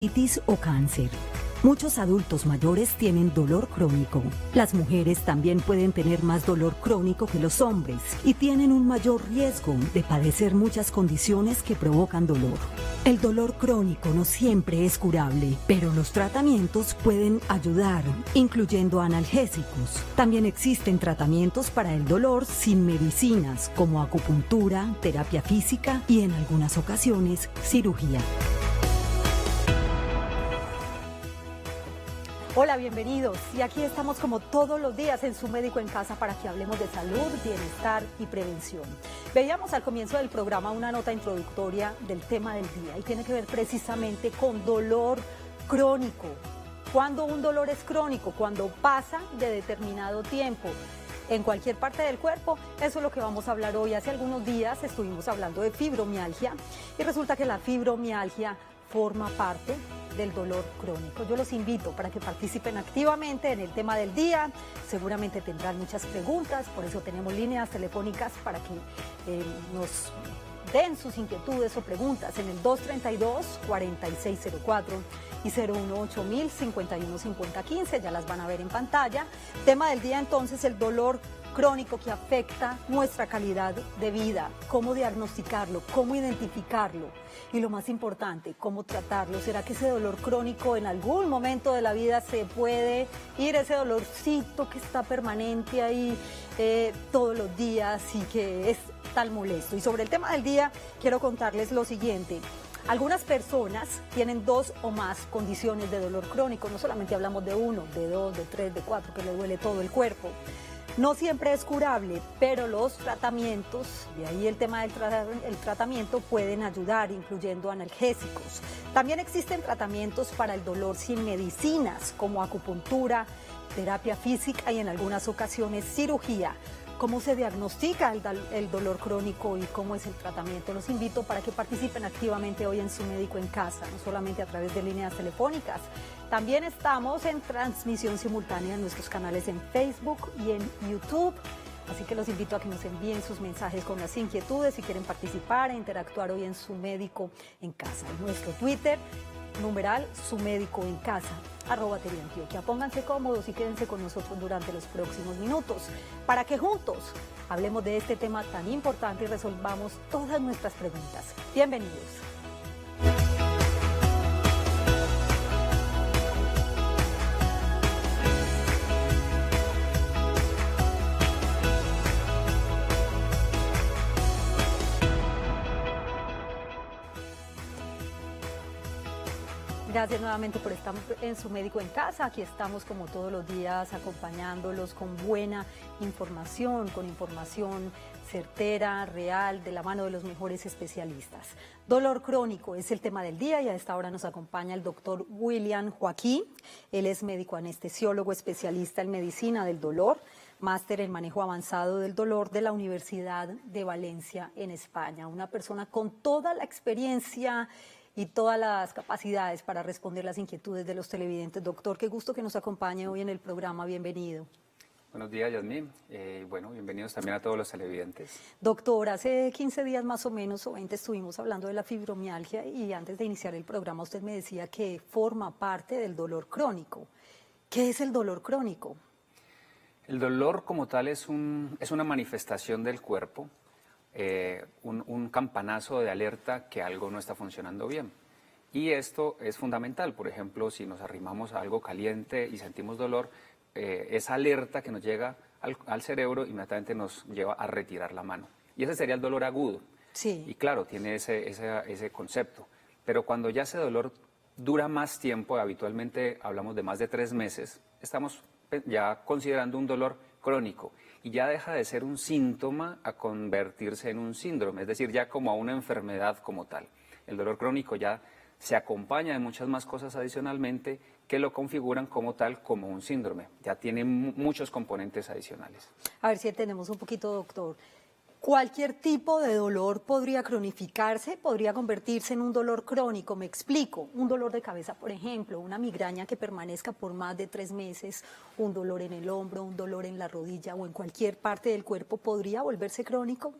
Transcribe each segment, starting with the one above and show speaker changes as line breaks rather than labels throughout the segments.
Diabetes o cáncer. Muchos adultos mayores tienen dolor crónico. Las mujeres también pueden tener más dolor crónico que los hombres y tienen un mayor riesgo de padecer muchas condiciones que provocan dolor. El dolor crónico no siempre es curable, pero los tratamientos pueden ayudar, incluyendo analgésicos. También existen tratamientos para el dolor sin medicinas, como acupuntura, terapia física y en algunas ocasiones cirugía.
Hola, bienvenidos. Y aquí estamos como todos los días en Su Médico en Casa para que hablemos de salud, bienestar y prevención. Veíamos al comienzo del programa una nota introductoria del tema del día y tiene que ver precisamente con dolor crónico. ¿Cuándo un dolor es crónico? Cuando pasa de determinado tiempo en cualquier parte del cuerpo. Eso es lo que vamos a hablar hoy. Hace algunos días estuvimos hablando de fibromialgia y resulta que la fibromialgia forma parte del dolor crónico. Yo los invito para que participen activamente en el tema del día. Seguramente tendrán muchas preguntas, por eso tenemos líneas telefónicas para que nos den sus inquietudes o preguntas en el 232-4604 y 018-051-5015, ya las van a ver en pantalla. Tema del día entonces, el dolor crónico que afecta nuestra calidad de vida, cómo diagnosticarlo, cómo identificarlo y lo más importante, cómo tratarlo. ¿Será que ese dolor crónico en algún momento de la vida se puede ir, ese dolorcito que está permanente ahí todos los días y que es tan molesto? Y sobre el tema del día quiero contarles lo siguiente. Algunas personas tienen 2 o más condiciones de dolor crónico, no solamente hablamos de 1, de 2, de 3, de 4, que le duele todo el cuerpo. No siempre es curable, pero los tratamientos, de ahí el tema del tratamiento, pueden ayudar, incluyendo analgésicos. También existen tratamientos para el dolor sin medicinas, como acupuntura, terapia física y en algunas ocasiones cirugía. ¿Cómo se diagnostica el dolor crónico y cómo es el tratamiento? Los invito para que participen activamente hoy en Su Médico en Casa, no solamente a través de líneas telefónicas. También estamos en transmisión simultánea en nuestros canales en Facebook y en YouTube. Así que los invito a que nos envíen sus mensajes con las inquietudes si quieren participar e interactuar hoy en Su Médico en Casa. En nuestro Twitter, numeral Su Médico en Casa, @TVAntioquia. Pónganse cómodos y quédense con nosotros durante los próximos minutos para que juntos hablemos de este tema tan importante y resolvamos todas nuestras preguntas. Bienvenidos. Gracias nuevamente por estar en Su Médico en Casa. Aquí estamos como todos los días acompañándolos con buena información, con información certera, real, de la mano de los mejores especialistas. Dolor crónico es el tema del día y a esta hora nos acompaña el doctor William Joaquín. Él es médico anestesiólogo, especialista en medicina del dolor, máster en manejo avanzado del dolor de la Universidad de Valencia en España. Una persona con toda la experiencia y todas las capacidades para responder las inquietudes de los televidentes. Doctor, qué gusto que nos acompañe hoy en el programa. Bienvenido.
Buenos días, Yasmín. Bueno, bienvenidos también a todos los televidentes.
Doctor, hace 15 días más o menos, o 20, estuvimos hablando de la fibromialgia y antes de iniciar el programa usted me decía que forma parte del dolor crónico. ¿Qué es el dolor crónico?
El dolor como tal es una manifestación del cuerpo, un campanazo de alerta que algo no está funcionando bien. Y esto es fundamental. Por ejemplo, si nos arrimamos a algo caliente y sentimos dolor, esa alerta que nos llega al cerebro inmediatamente nos lleva a retirar la mano. Y ese sería el dolor agudo.
Sí.
Y claro, tiene ese concepto. Pero cuando ya ese dolor dura más tiempo, habitualmente hablamos de más de 3 meses, estamos ya considerando un dolor crónico y ya deja de ser un síntoma a convertirse en un síndrome, es decir, ya como a una enfermedad como tal. El dolor crónico ya se acompaña de muchas más cosas adicionalmente que lo configuran como tal, como un síndrome. Ya tiene muchos componentes adicionales.
A ver si entendemos un poquito, doctor. ¿Cualquier tipo de dolor podría cronificarse, podría convertirse en un dolor crónico? Me explico, un dolor de cabeza, por ejemplo, una migraña que permanezca por más de 3 meses, un dolor en el hombro, un dolor en la rodilla o en cualquier parte del cuerpo, ¿podría volverse crónico?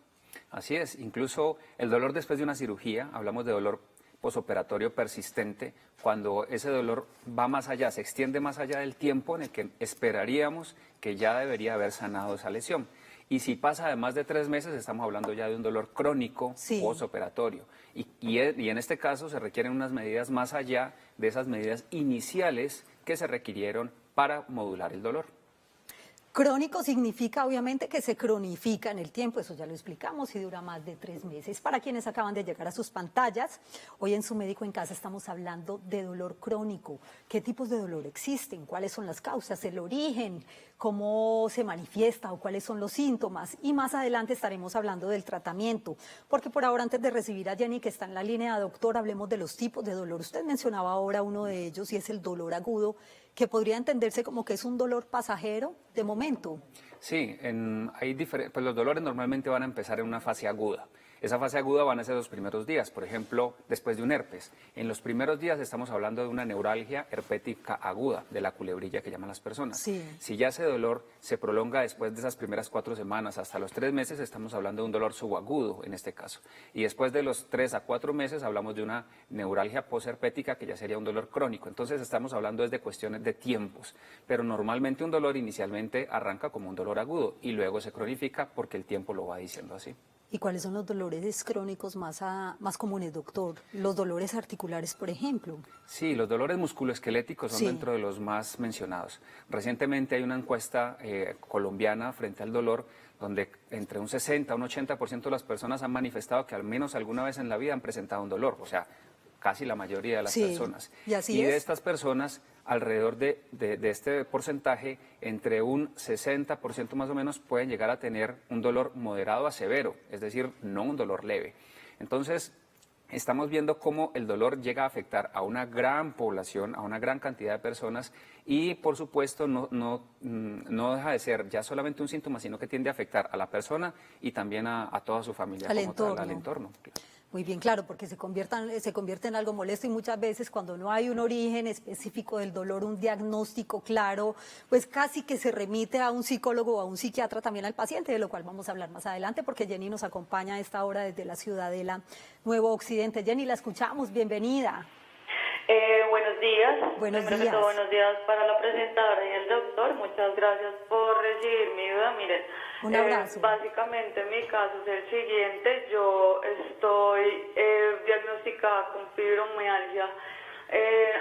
Así es, incluso el dolor después de una cirugía, hablamos de dolor posoperatorio persistente, cuando ese dolor va más allá, se extiende más allá del tiempo en el que esperaríamos que ya debería haber sanado esa lesión. Y si pasa de más de 3 meses, estamos hablando ya de un dolor crónico posoperatorio. Y en este caso se requieren unas medidas más allá de esas medidas iniciales que se requirieron para modular el dolor.
Crónico significa obviamente que se cronifica en el tiempo, eso ya lo explicamos, y dura más de 3 meses. Para quienes acaban de llegar a sus pantallas, hoy en Su Médico en Casa estamos hablando de dolor crónico. ¿Qué tipos de dolor existen? ¿Cuáles son las causas? ¿El origen? ¿Cómo se manifiesta o cuáles son los síntomas? Y más adelante estaremos hablando del tratamiento, porque por ahora, antes de recibir a Jenny, que está en la línea, doctor, hablemos de los tipos de dolor. Usted mencionaba ahora uno de ellos y es el dolor agudo, que podría entenderse como que es un dolor pasajero de momento.
Sí, pues los dolores normalmente van a empezar en una fase aguda. Esa fase aguda van a ser los primeros días, por ejemplo, después de un herpes. En los primeros días estamos hablando de una neuralgia herpética aguda, de la culebrilla que llaman las personas.
Sí.
Si ya ese dolor se prolonga después de esas primeras 4 semanas hasta los 3 meses, estamos hablando de un dolor subagudo en este caso. Y después de los 3 a 4 meses hablamos de una neuralgia posherpética, que ya sería un dolor crónico. Entonces estamos hablando desde cuestiones de tiempos, pero normalmente un dolor inicialmente arranca como un dolor agudo y luego se cronifica porque el tiempo lo va diciendo así.
¿Y cuáles son los dolores crónicos más comunes, doctor? ¿Los dolores articulares, por ejemplo?
Sí, los dolores musculoesqueléticos son dentro de los más mencionados. Recientemente hay una encuesta colombiana frente al dolor donde entre un 60 y un 80% de las personas han manifestado que al menos alguna vez en la vida han presentado un dolor, o sea, casi la mayoría de las personas.
Y
de estas personas, alrededor de este porcentaje, entre un 60% más o menos, pueden llegar a tener un dolor moderado a severo, es decir, no un dolor leve. Entonces, estamos viendo cómo el dolor llega a afectar a una gran población, a una gran cantidad de personas y, por supuesto, no deja de ser ya solamente un síntoma, sino que tiende a afectar a la persona y también a toda su familia, al entorno.
Muy bien, claro, porque se convierte en algo molesto y muchas veces cuando no hay un origen específico del dolor, un diagnóstico claro, pues casi que se remite a un psicólogo o a un psiquiatra también al paciente, de lo cual vamos a hablar más adelante, porque Jenny nos acompaña a esta hora desde la Ciudadela Nuevo Occidente. Jenny, la escuchamos, bienvenida.
Buenos días.
Buenos días.
Primero que todo, buenos días para la presentadora y el doctor. Muchas gracias por recibir mi duda. Miren,
un abrazo.
Básicamente mi caso es el siguiente. Yo estoy diagnosticada con fibromialgia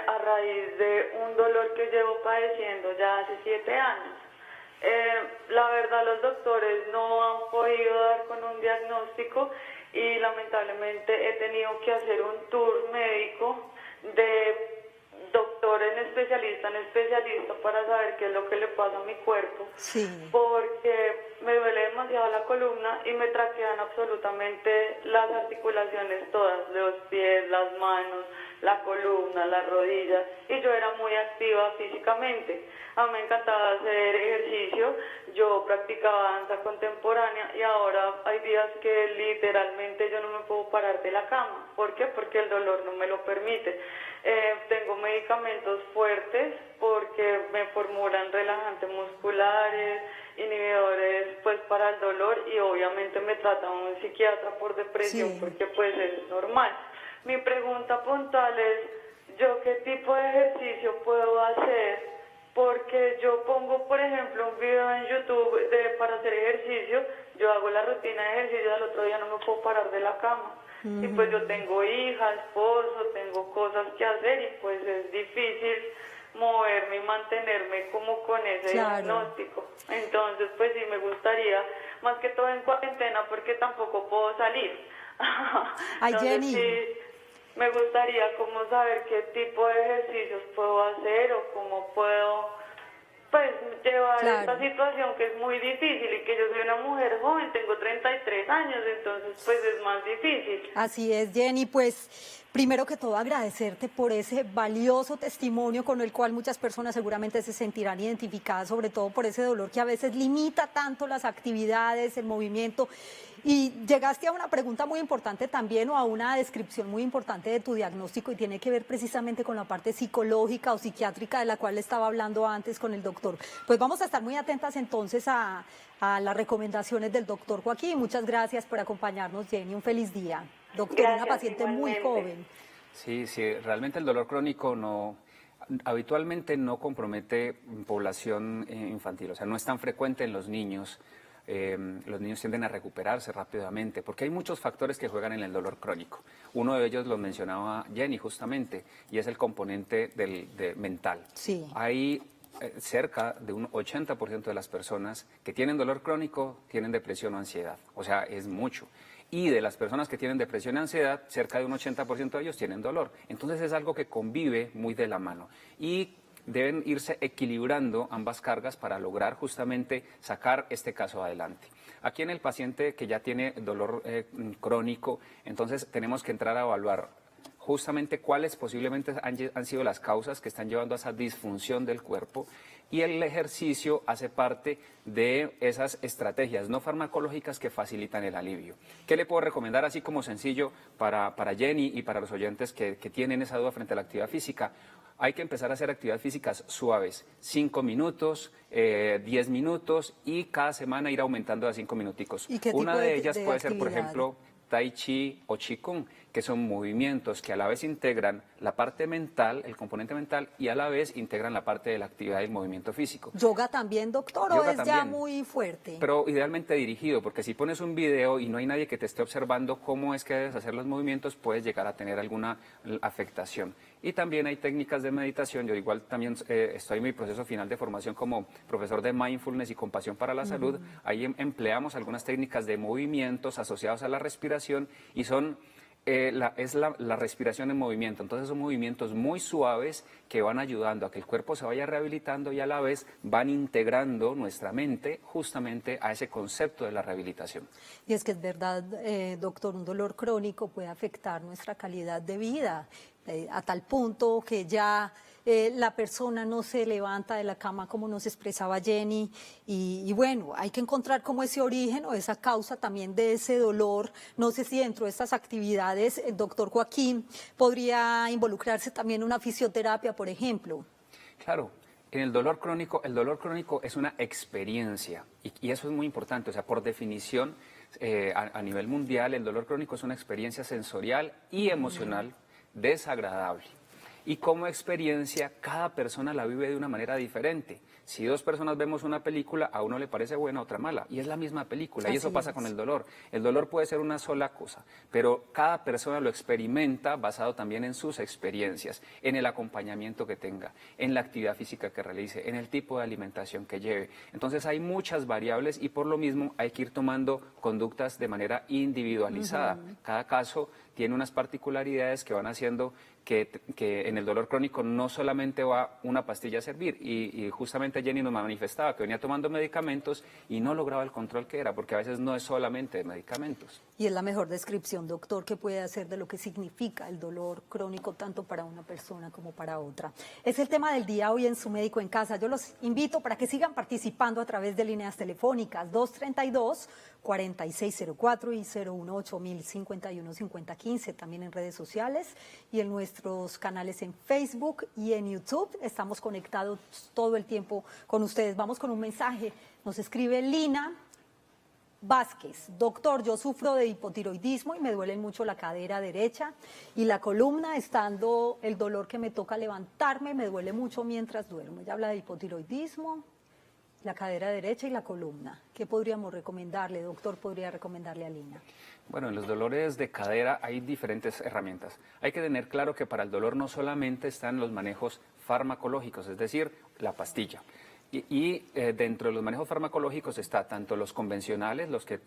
a raíz de un dolor que llevo padeciendo ya hace 7 años. La verdad, los doctores no han podido dar con un diagnóstico y lamentablemente he tenido que hacer un tour médico de doctor en especialista para saber qué es lo que le pasa a mi cuerpo, porque me duele demasiado la columna y me traquean absolutamente las articulaciones todas, los pies, las manos, la columna, las rodillas, y yo era muy activa físicamente. A mí me encantaba hacer ejercicio, yo practicaba danza contemporánea y ahora hay días que literalmente yo no me puedo parar de la cama. ¿Por qué? Porque el dolor no me lo permite. Tengo medicamentos fuertes porque me formulan relajantes musculares, inhibidores pues para el dolor y obviamente me trata un psiquiatra por depresión porque pues es normal. Mi pregunta puntual es, ¿yo qué tipo de ejercicio puedo hacer? Porque yo pongo, por ejemplo, un video en YouTube para hacer ejercicio, yo hago la rutina de ejercicio, al otro día no me puedo parar de la cama. Y pues yo tengo hija, esposo, tengo cosas que hacer y pues es difícil moverme y mantenerme como con ese diagnóstico. Entonces pues sí me gustaría, más que todo en cuarentena porque tampoco puedo salir.
Ay, Jenny.
Sí, me gustaría como saber qué tipo de ejercicios puedo hacer o cómo puedo pues llevar esta situación que es muy difícil y que yo soy una mujer joven, tengo 33 años, entonces pues es más difícil.
Así es, Jenny, pues primero que todo agradecerte por ese valioso testimonio con el cual muchas personas seguramente se sentirán identificadas, sobre todo por ese dolor que a veces limita tanto las actividades, el movimiento. Y llegaste a una pregunta muy importante también o a una descripción muy importante de tu diagnóstico y tiene que ver precisamente con la parte psicológica o psiquiátrica de la cual estaba hablando antes con el doctor. Pues vamos a estar muy atentas entonces a las recomendaciones del doctor Joaquín. Muchas gracias por acompañarnos, Jenny. Un feliz día. Doctor,
gracias,
una paciente
igualmente.
muy joven.
Sí, sí, realmente el dolor crónico habitualmente no compromete población infantil, o sea, no es tan frecuente en los niños. Los niños tienden a recuperarse rápidamente porque hay muchos factores que juegan en el dolor crónico. Uno de ellos lo mencionaba Jenny justamente y es el componente mental.
Sí.
Hay cerca de un 80% de las personas que tienen dolor crónico tienen depresión o ansiedad, o sea, es mucho. Y de las personas que tienen depresión y ansiedad, cerca de un 80% de ellos tienen dolor. Entonces es algo que convive muy de la mano. Y deben irse equilibrando ambas cargas para lograr justamente sacar este caso adelante. Aquí en el paciente que ya tiene dolor crónico, entonces tenemos que entrar a evaluar justamente cuáles posiblemente han sido las causas que están llevando a esa disfunción del cuerpo, y el ejercicio hace parte de esas estrategias no farmacológicas que facilitan el alivio. ¿Qué le puedo recomendar así como sencillo para Jenny y para los oyentes que tienen esa duda frente a la actividad física? Hay que empezar a hacer actividades físicas suaves, 5 minutos, 10 minutos y cada semana ir aumentando a 5 minuticos.
¿Y qué
Una
tipo
de ellas puede ser, por
actividad?
ejemplo, Tai Chi o Qigong, que son movimientos que a la vez integran la parte mental, el componente mental, y a la vez integran la parte de la actividad y el movimiento físico.
¿Yoga también, doctor,
Yoga
o es ya
también,
muy fuerte?
pero idealmente dirigido, porque si pones un video y no hay nadie que te esté observando cómo es que debes hacer los movimientos, puedes llegar a tener alguna afectación. Y también hay técnicas de meditación. Yo igual también estoy en mi proceso final de formación como profesor de mindfulness y compasión para la salud. Ahí empleamos algunas técnicas de movimientos asociados a la respiración y son la respiración en movimiento. Entonces son movimientos muy suaves que van ayudando a que el cuerpo se vaya rehabilitando y a la vez van integrando nuestra mente justamente a ese concepto de la rehabilitación.
Y es que es verdad, doctor, un dolor crónico puede afectar nuestra calidad de vida a tal punto que ya la persona no se levanta de la cama como nos expresaba Jenny y bueno, hay que encontrar como ese origen o esa causa también de ese dolor. No sé si dentro de estas actividades el doctor Joaquín podría involucrarse también en una fisioterapia, por ejemplo.
Claro. En el dolor crónico es una experiencia y eso es muy importante, o sea, por definición a nivel mundial el dolor crónico es una experiencia sensorial y emocional desagradable. Y como experiencia, cada persona la vive de una manera diferente. Si dos personas vemos una película, a uno le parece buena, a otra mala, y es la misma película, y eso pasa con el dolor. El dolor puede ser una sola cosa, pero cada persona lo experimenta basado también en sus experiencias, en el acompañamiento que tenga, en la actividad física que realice, en el tipo de alimentación que lleve. Entonces hay muchas variables y por lo mismo hay que ir tomando conductas de manera individualizada. Cada caso tiene unas particularidades que van haciendo que en el dolor crónico no solamente va una pastilla a servir, y justamente Jenny nos manifestaba que venía tomando medicamentos y no lograba el control que era, porque a veces no es solamente de medicamentos.
Y es la mejor descripción, doctor, que puede hacer de lo que significa el dolor crónico tanto para una persona como para otra. Es el tema del día hoy en Su Médico en Casa. Yo los invito para que sigan participando a través de líneas telefónicas 232-4604 y 018-051-5015, también en redes sociales y en nuestros canales en Facebook y en YouTube. Estamos conectados todo el tiempo con ustedes. Vamos con un mensaje. Nos escribe Lina Vázquez: doctor, yo sufro de hipotiroidismo y me duele mucho la cadera derecha y la columna, estando el dolor que me toca levantarme, me duele mucho mientras duermo. Ella habla de hipotiroidismo, la cadera derecha y la columna. ¿Qué podríamos recomendarle, doctor? ¿Podría recomendarle a Lina?
Bueno, en los dolores de cadera hay diferentes herramientas. Hay que tener claro que para el dolor no solamente están los manejos farmacológicos, es decir, la pastilla. Y dentro de los manejos farmacológicos está tanto los convencionales, los que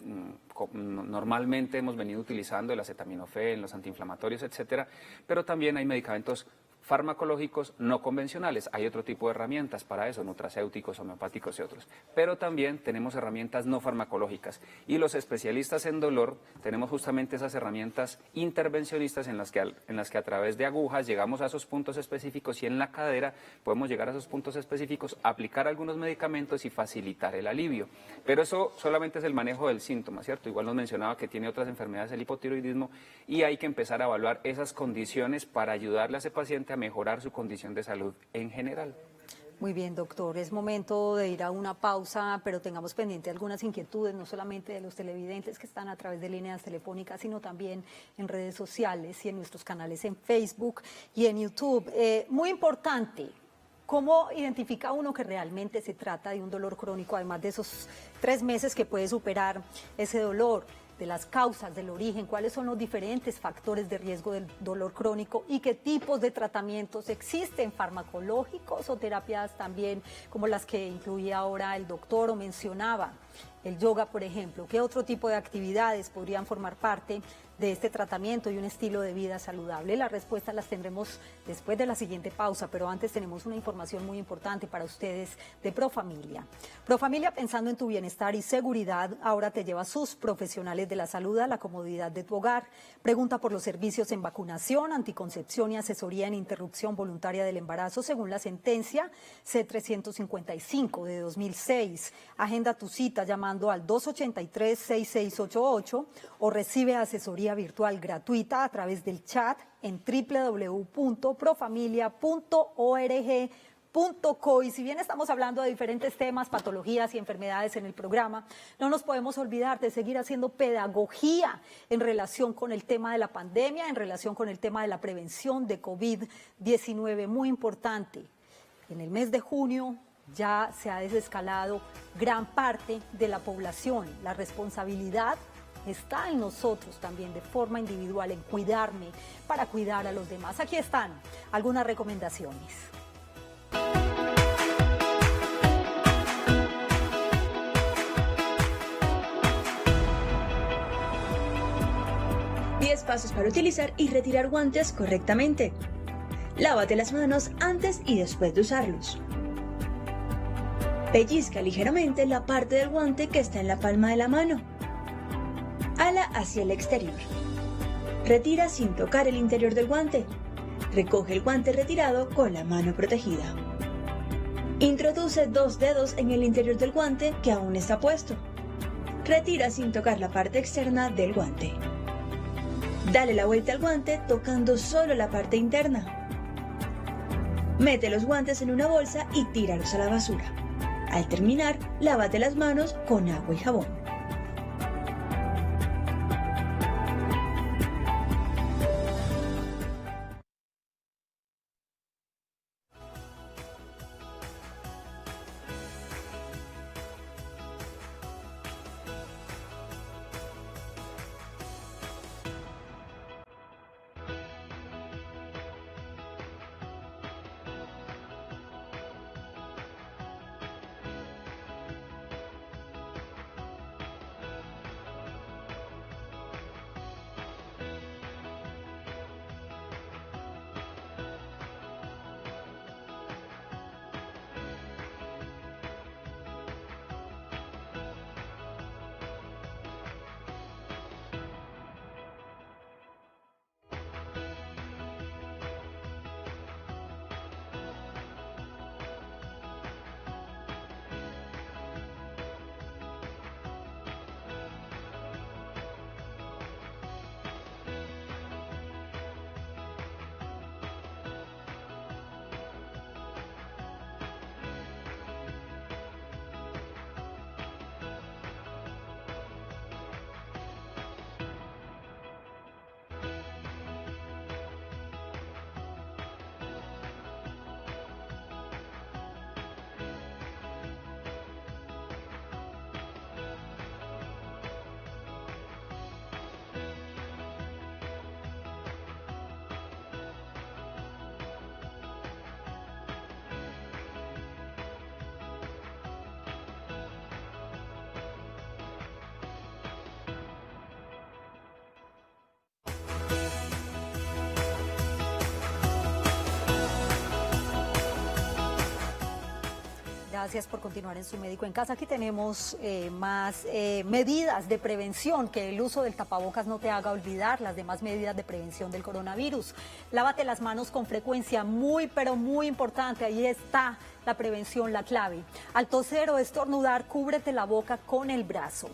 normalmente hemos venido utilizando, el acetaminofén, los antiinflamatorios, etcétera, pero también hay medicamentos farmacológicos no convencionales. Hay otro tipo de herramientas para eso, nutracéuticos, homeopáticos y otros. Pero también tenemos herramientas no farmacológicas. Y los especialistas en dolor tenemos justamente esas herramientas intervencionistas en las que a través de agujas llegamos a esos puntos específicos, y en la cadera podemos llegar a esos puntos específicos, aplicar algunos medicamentos y facilitar el alivio. Pero eso solamente es el manejo del síntoma, ¿cierto? Igual nos mencionaba que tiene otras enfermedades, el hipotiroidismo, y hay que empezar a evaluar esas condiciones para ayudarle a ese paciente a mejorar su condición de salud en general.
Muy bien, doctor. Es momento de ir a una pausa, pero tengamos pendiente algunas inquietudes, no solamente de los televidentes que están a través de líneas telefónicas, sino también en redes sociales y en nuestros canales en Facebook y en YouTube. Muy importante, ¿cómo identifica uno que realmente se trata de un dolor crónico, además de esos 3 meses que puede superar ese dolor? De las causas, del origen, cuáles son los diferentes factores de riesgo del dolor crónico y qué tipos de tratamientos existen, farmacológicos o terapias también como las que incluía ahora el doctor o mencionaba, el yoga, por ejemplo. ¿Qué otro tipo de actividades podrían formar parte de este tratamiento y un estilo de vida saludable? Las respuestas las tendremos después de la siguiente pausa, pero antes tenemos una información muy importante para ustedes de Profamilia. Profamilia, pensando en tu bienestar y seguridad, ahora te lleva a sus profesionales de la salud a la comodidad de tu hogar. Pregunta por los servicios en vacunación, anticoncepción y asesoría en interrupción voluntaria del embarazo según la sentencia C-355 de 2006. Agenda tu cita llamando al 283-6688 o recibe asesoría virtual gratuita a través del chat en www.profamilia.org.co. Y si bien estamos hablando de diferentes temas, patologías y enfermedades en el programa, no nos podemos olvidar de seguir haciendo pedagogía en relación con el tema de la pandemia, en relación con el tema de la prevención de COVID-19, muy importante. En el mes de junio ya se ha desescalado gran parte de la población. La responsabilidad está en nosotros también de forma individual, en cuidarme para cuidar a los demás. Aquí están algunas recomendaciones.
Pasos para utilizar y retirar guantes correctamente. Lávate las manos antes y después de usarlos. Pellizca ligeramente la parte del guante que está en la palma de la mano. Ala hacia el exterior. Retira sin tocar el interior del guante. Recoge el guante retirado con la mano protegida. Introduce 2 dedos en el interior del guante que aún está puesto. Retira sin tocar la parte externa del guante. Dale la vuelta al guante tocando solo la parte interna. Mete los guantes en una bolsa y tíralos a la basura. Al terminar, lávate las manos con agua y jabón.
Gracias por continuar en Su Médico en Casa. Aquí tenemos más medidas de prevención, que el uso del tapabocas no te haga olvidar las demás medidas de prevención del coronavirus. Lávate las manos con frecuencia, muy pero muy importante, ahí está la prevención, la clave. Al toser o estornudar, cúbrete la boca con el brazo.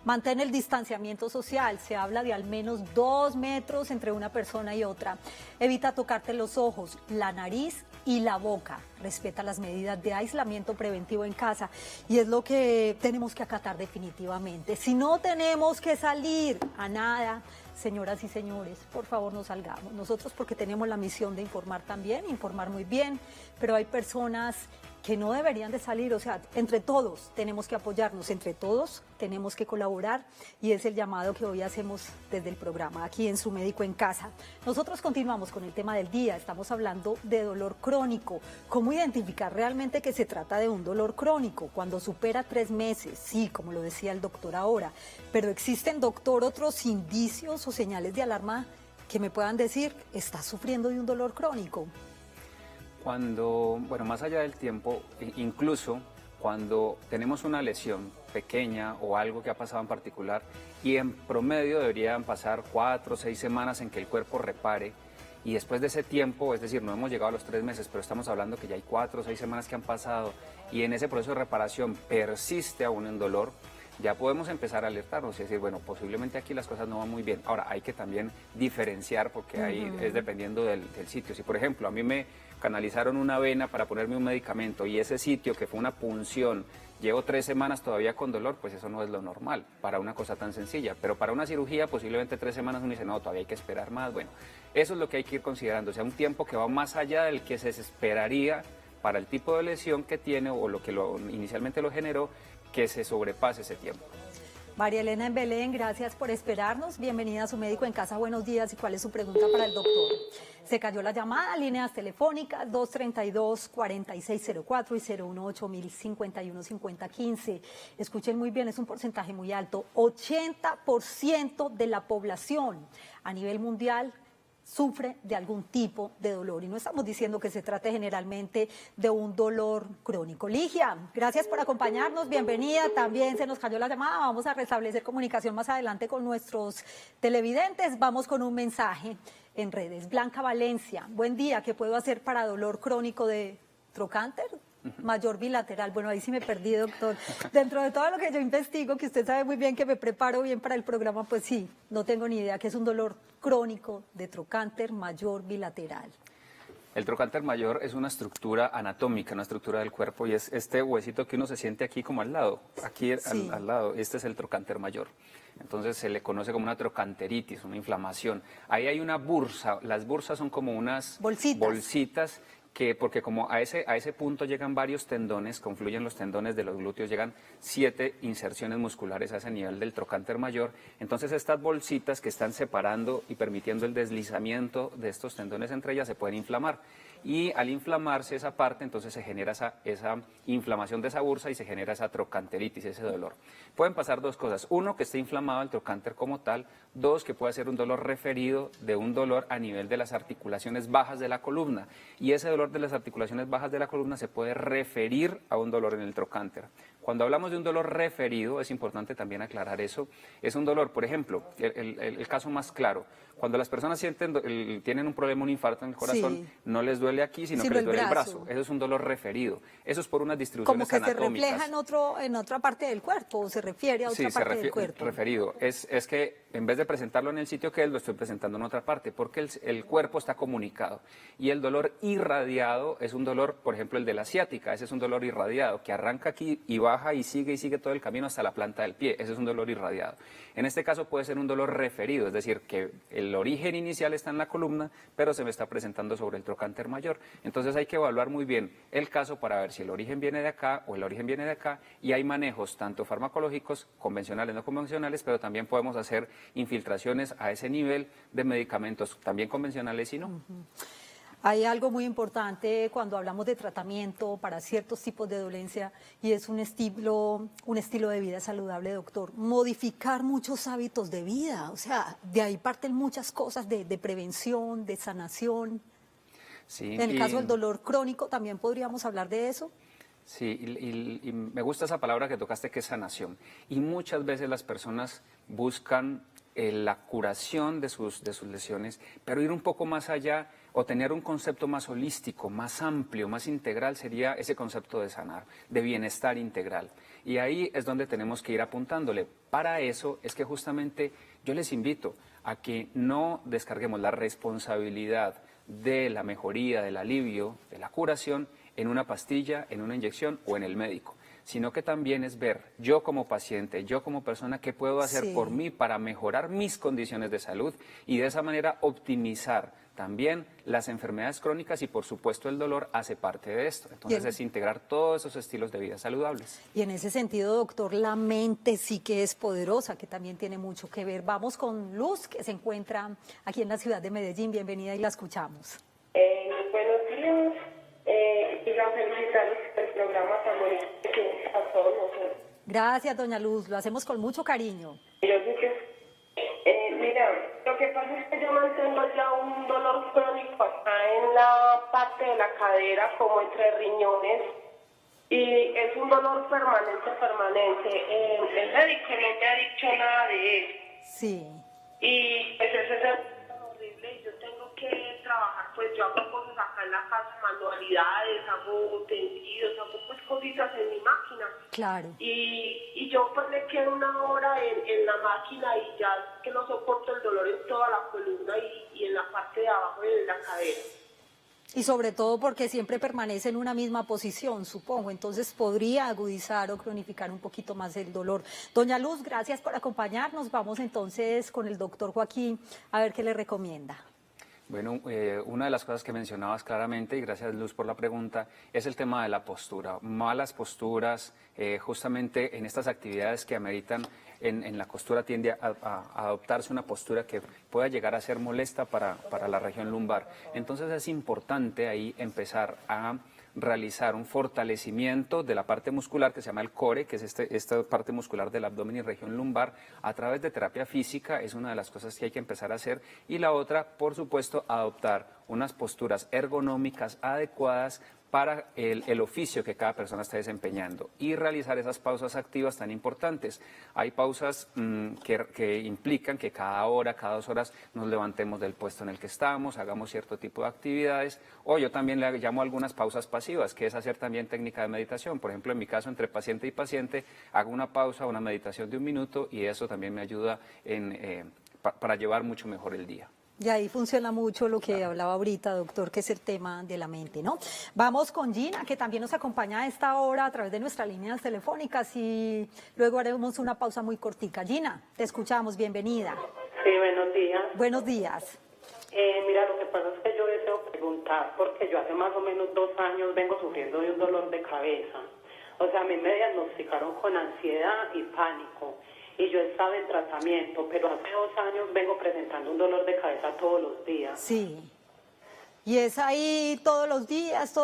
Mantén el distanciamiento social, se habla de al menos 2 metros entre una persona y otra. Evita tocarte los ojos, la nariz y la boca. Respeta las medidas de aislamiento preventivo en casa y es lo que tenemos que acatar definitivamente. Si no tenemos que salir a nada, señoras y señores, por favor no salgamos. Nosotros porque tenemos la misión de informar también, informar muy bien, pero hay personas que no deberían de salir, o sea, entre todos tenemos que apoyarnos, entre todos tenemos que colaborar y es el llamado que hoy hacemos desde el programa, aquí en Su Médico en Casa. Nosotros continuamos con el tema del día, estamos hablando de dolor crónico, cómo identificar realmente que se trata de un dolor crónico cuando supera 3 meses, sí, como lo decía el doctor ahora, pero existen, doctor, otros indicios o señales de alarma que me puedan decir, ¿estás sufriendo de un dolor crónico?
Cuando, bueno, más allá del tiempo, incluso cuando tenemos una lesión pequeña o algo que ha pasado en particular y en promedio deberían pasar 4 o 6 semanas en que el cuerpo repare y después de ese tiempo, es decir, no hemos llegado a los 3 meses, pero estamos hablando que ya hay 4 o 6 semanas que han pasado y en ese proceso de reparación persiste aún el dolor, ya podemos empezar a alertarnos y decir, bueno, posiblemente aquí las cosas no van muy bien. Ahora, hay que también diferenciar porque ahí es dependiendo del sitio. Si, por ejemplo, a mí me canalizaron una vena para ponerme un medicamento y ese sitio que fue una punción, llevo 3 semanas todavía con dolor, pues eso no es lo normal para una cosa tan sencilla. Pero para una cirugía, posiblemente 3 semanas uno dice, no, todavía hay que esperar más. Bueno, eso es lo que hay que ir considerando, o sea, un tiempo que va más allá del que se esperaría para el tipo de lesión que tiene o lo que inicialmente lo generó, que se sobrepase ese tiempo.
María Elena en Belén, gracias por esperarnos. Bienvenida a Su Médico en Casa, buenos días. ¿Y cuál es su pregunta para el doctor? Se cayó la llamada, líneas telefónicas 232-4604 y 018-051-5015. Escuchen muy bien, es un porcentaje muy alto. 80% de la población a nivel mundial sufre de algún tipo de dolor y no estamos diciendo que se trate generalmente de un dolor crónico. Ligia, gracias por acompañarnos, bienvenida. También se nos cayó la llamada, vamos a restablecer comunicación más adelante con nuestros televidentes. Vamos con un mensaje en redes. Blanca Valencia, buen día, ¿qué puedo hacer para dolor crónico de trocánter mayor bilateral? Bueno, ahí sí me perdí, doctor. Dentro de todo lo que yo investigo, que usted sabe muy bien que me preparo bien para el programa, pues sí, no tengo ni idea que es un dolor crónico de trocánter mayor bilateral.
El trocánter mayor es una estructura anatómica, una estructura del cuerpo y es este huesito que uno se siente aquí como al lado, aquí
Sí.
al lado, este es el trocánter mayor. Entonces se le conoce como una trocanteritis, una inflamación. Ahí hay una bursa, las bursas son como unas bolsitas porque como a ese punto llegan varios tendones, confluyen los tendones de los glúteos, llegan 7 inserciones musculares a ese nivel del trocánter mayor. Entonces estas bolsitas que están separando y permitiendo el deslizamiento de estos tendones entre ellas se pueden inflamar. Y al inflamarse esa parte, entonces se genera esa inflamación de esa bursa y se genera esa trocanteritis, ese dolor. Pueden pasar 2 cosas. 1, que esté inflamado el trocánter como tal. 2, que puede ser un dolor referido de un dolor a nivel de las articulaciones bajas de la columna. Y ese dolor de las articulaciones bajas de la columna se puede referir a un dolor en el trocánter. Cuando hablamos de un dolor referido, es importante también aclarar eso, es un dolor, por ejemplo, el caso más claro, cuando las personas tienen un problema, un infarto en el corazón,
Sí.
no les duele aquí, sino que les duele el brazo. Eso es un dolor referido. Eso es por unas distribuciones
Como que
anatómicas.
se refleja en otra parte del cuerpo o se refiere a otra parte del cuerpo.
Referido. Es que en vez de presentarlo en el sitio que es, lo estoy presentando en otra parte, porque el cuerpo está comunicado. Y el dolor irradiado es un dolor, por ejemplo, el de la ciática, ese es un dolor irradiado, que arranca aquí y baja y sigue todo el camino hasta la planta del pie. Ese es un dolor irradiado. En este caso puede ser un dolor referido, es decir, que el origen inicial está en la columna, pero se me está presentando sobre el trocánter mayor. Entonces hay que evaluar muy bien el caso para ver si el origen viene de acá o el origen viene de acá, y hay manejos tanto farmacológicos, convencionales, no convencionales, pero también podemos hacer infiltraciones a ese nivel de medicamentos, también convencionales y no.
Hay algo muy importante cuando hablamos de tratamiento para ciertos tipos de dolencia y es un estilo de vida saludable, doctor. Modificar muchos hábitos de vida, o sea, de ahí parten muchas cosas de prevención, de sanación.
Sí,
En el caso del dolor crónico, ¿también podríamos hablar de eso?
Sí, y me gusta esa palabra que tocaste, que es sanación. Y muchas veces las personas buscan la curación de sus lesiones, pero ir un poco más allá o tener un concepto más holístico, más amplio, más integral, sería ese concepto de sanar, de bienestar integral. Y ahí es donde tenemos que ir apuntándole. Para eso es que justamente yo les invito a que no descarguemos la responsabilidad de la mejoría, del alivio, de la curación en una pastilla, en una inyección o en el médico, sino que también es ver yo como paciente, yo como persona, qué puedo hacer por mí para mejorar mis condiciones de salud y de esa manera optimizar también las enfermedades crónicas y por supuesto el dolor hace parte de esto. Entonces es integrar todos esos estilos de vida saludables.
Y en ese sentido, doctor, la mente sí que es poderosa, que también tiene mucho que ver. Vamos con Luz, que se encuentra aquí en la ciudad de Medellín. Bienvenida y la escuchamos.
Buenos días. Y la felicitarlos por el programa tan bonito que a todos nosotros.
Gracias, doña Luz, lo hacemos con mucho cariño.
Yo sé que, mira, lo que pasa es que yo mantengo ya un dolor crónico acá en la parte de la cadera, como entre riñones, y es un dolor permanente. El médico no me ha dicho nada de él.
Sí.
Y pues ese es horrible y yo tengo que trabajar, pues yo hago cosas acá en la casa, manualidades, hago tendidos, hago pues cositas en mi máquina.
Claro.
Y yo pues le quedo una hora en la máquina y ya que no soporto el dolor en toda la columna y en la parte de abajo de la cadera.
Y sobre todo porque siempre permanece en una misma posición, supongo. Entonces podría agudizar o cronificar un poquito más el dolor. Doña Luz, gracias por acompañarnos. Vamos entonces con el doctor Joaquín a ver qué le recomienda.
Bueno, una de las cosas que mencionabas claramente, y gracias Luz por la pregunta, es el tema de la postura. Malas posturas, justamente en estas actividades que ameritan, en la costura tiende a adoptarse una postura que pueda llegar a ser molesta para la región lumbar. Entonces es importante ahí empezar a realizar un fortalecimiento de la parte muscular que se llama el core, que es esta parte muscular del abdomen y región lumbar, a través de terapia física. Es una de las cosas que hay que empezar a hacer. Y la otra, por supuesto, adoptar unas posturas ergonómicas adecuadas para el oficio que cada persona está desempeñando y realizar esas pausas activas tan importantes. Hay pausas que implican que cada hora, cada 2 horas nos levantemos del puesto en el que estamos, hagamos cierto tipo de actividades, o yo también le llamo algunas pausas pasivas, que es hacer también técnica de meditación. Por ejemplo, en mi caso, entre paciente y paciente, hago una pausa, una meditación de 1 minuto y eso también me ayuda para llevar mucho mejor el día.
Y ahí funciona mucho lo que hablaba ahorita, doctor, que es el tema de la mente, ¿no? Vamos con Gina, que también nos acompaña a esta hora a través de nuestras líneas telefónicas y luego haremos una pausa muy cortica. Gina, te escuchamos, bienvenida.
Sí, buenos días.
Buenos días.
Mira, lo que pasa es que yo deseo preguntar, porque yo hace más o menos 2 años vengo sufriendo de un dolor de cabeza. O sea, a mí me diagnosticaron con ansiedad y pánico. Y yo estaba en tratamiento, pero hace 2 años vengo presentando un dolor de cabeza todos los días.
Sí. Y es ahí todos los días,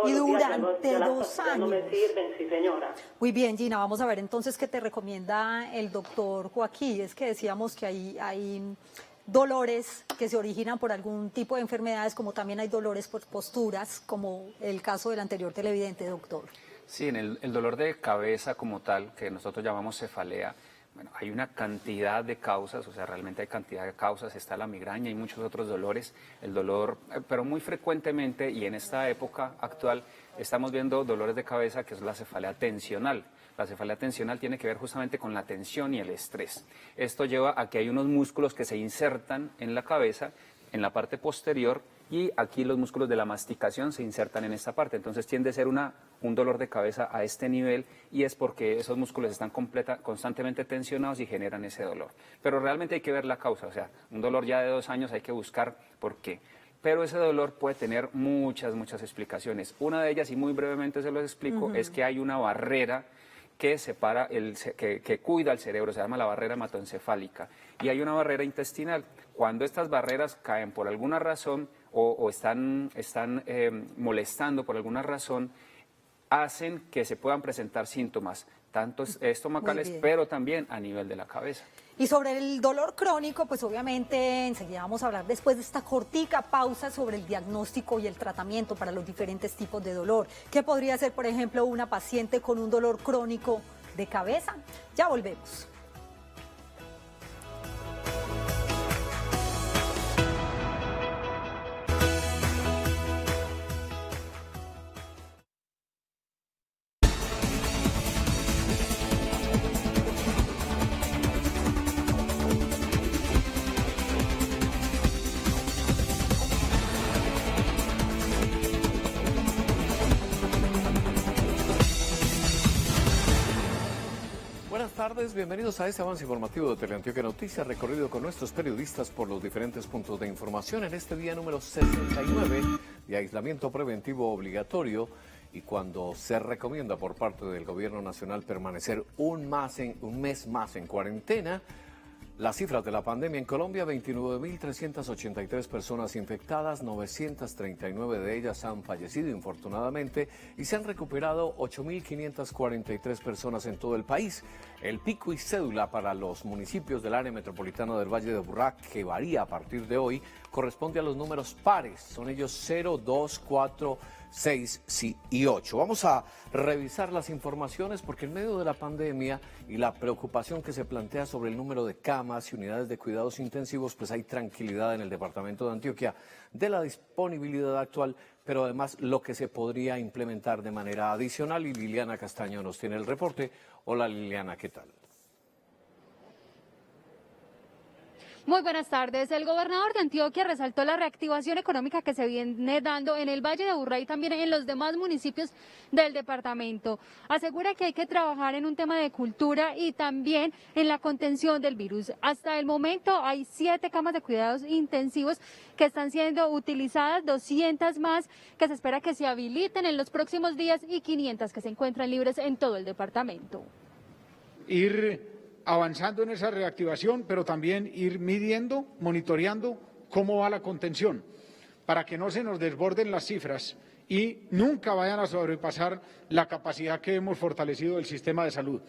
y durante 2 años.
No me sirven, sí, señora.
Muy bien, Gina, vamos a ver entonces qué te recomienda el doctor Joaquín. Es que decíamos que hay dolores que se originan por algún tipo de enfermedades, como también hay dolores por posturas, como el caso del anterior televidente, doctor.
Sí, en el dolor de cabeza como tal, que nosotros llamamos cefalea, bueno, hay una cantidad de causas, o sea, realmente hay cantidad de causas, está la migraña y muchos otros dolores, el dolor, pero muy frecuentemente y en esta época actual estamos viendo dolores de cabeza que es la cefalea tensional. La cefalea tensional tiene que ver justamente con la tensión y el estrés. Esto lleva a que hay unos músculos que se insertan en la cabeza, en la parte posterior, y aquí los músculos de la masticación se insertan en esta parte. Entonces tiende a ser un dolor de cabeza a este nivel y es porque esos músculos están constantemente tensionados y generan ese dolor. Pero realmente hay que ver la causa, o sea, un dolor ya de 2 años hay que buscar por qué. Pero ese dolor puede tener muchas explicaciones. Una de ellas, y muy brevemente se los explico, es que hay una barrera que separa, que cuida el cerebro, se llama la barrera hematoencefálica, y hay una barrera intestinal. Cuando estas barreras caen por alguna razón o están molestando por alguna razón, hacen que se puedan presentar síntomas, tanto estomacales, pero también a nivel de la cabeza.
Y sobre el dolor crónico, pues obviamente enseguida vamos a hablar después de esta cortica pausa sobre el diagnóstico y el tratamiento para los diferentes tipos de dolor. ¿Qué podría ser, por ejemplo, una paciente con un dolor crónico de cabeza? Ya volvemos.
tardes, bienvenidos a este avance informativo de Teleantioquia Noticias, recorrido con nuestros periodistas por los diferentes puntos de información en este día número 69 de aislamiento preventivo obligatorio, y cuando se recomienda por parte del Gobierno Nacional permanecer un mes más en cuarentena. Las cifras de la pandemia en Colombia: 29.383 personas infectadas, 939 de ellas han fallecido infortunadamente y se han recuperado 8.543 personas en todo el país. El pico y cédula para los municipios del área metropolitana del Valle de Aburrá, que varía a partir de hoy, corresponde a los números pares. Son ellos 0, 2, 4, 6 y 8. Vamos a revisar las informaciones porque en medio de la pandemia y la preocupación que se plantea sobre el número de camas y unidades de cuidados intensivos, pues hay tranquilidad en el departamento de Antioquia de la disponibilidad actual, pero además lo que se podría implementar de manera adicional. Y Liliana Castaño nos tiene el reporte. Hola Liliana, ¿qué tal?
Muy buenas tardes. El gobernador de Antioquia resaltó la reactivación económica que se viene dando en el Valle de Aburrá y también en los demás municipios del departamento. Asegura que hay que trabajar en un tema de cultura y también en la contención del virus. Hasta el momento hay 7 camas de cuidados intensivos que están siendo utilizadas, 200 más que se espera que se habiliten en los próximos días y 500 que se encuentran libres en todo el departamento.
Ir avanzando en esa reactivación, pero también ir midiendo, monitoreando cómo va la contención, para que no se nos desborden las cifras y nunca vayan a sobrepasar la capacidad que hemos fortalecido del sistema de salud.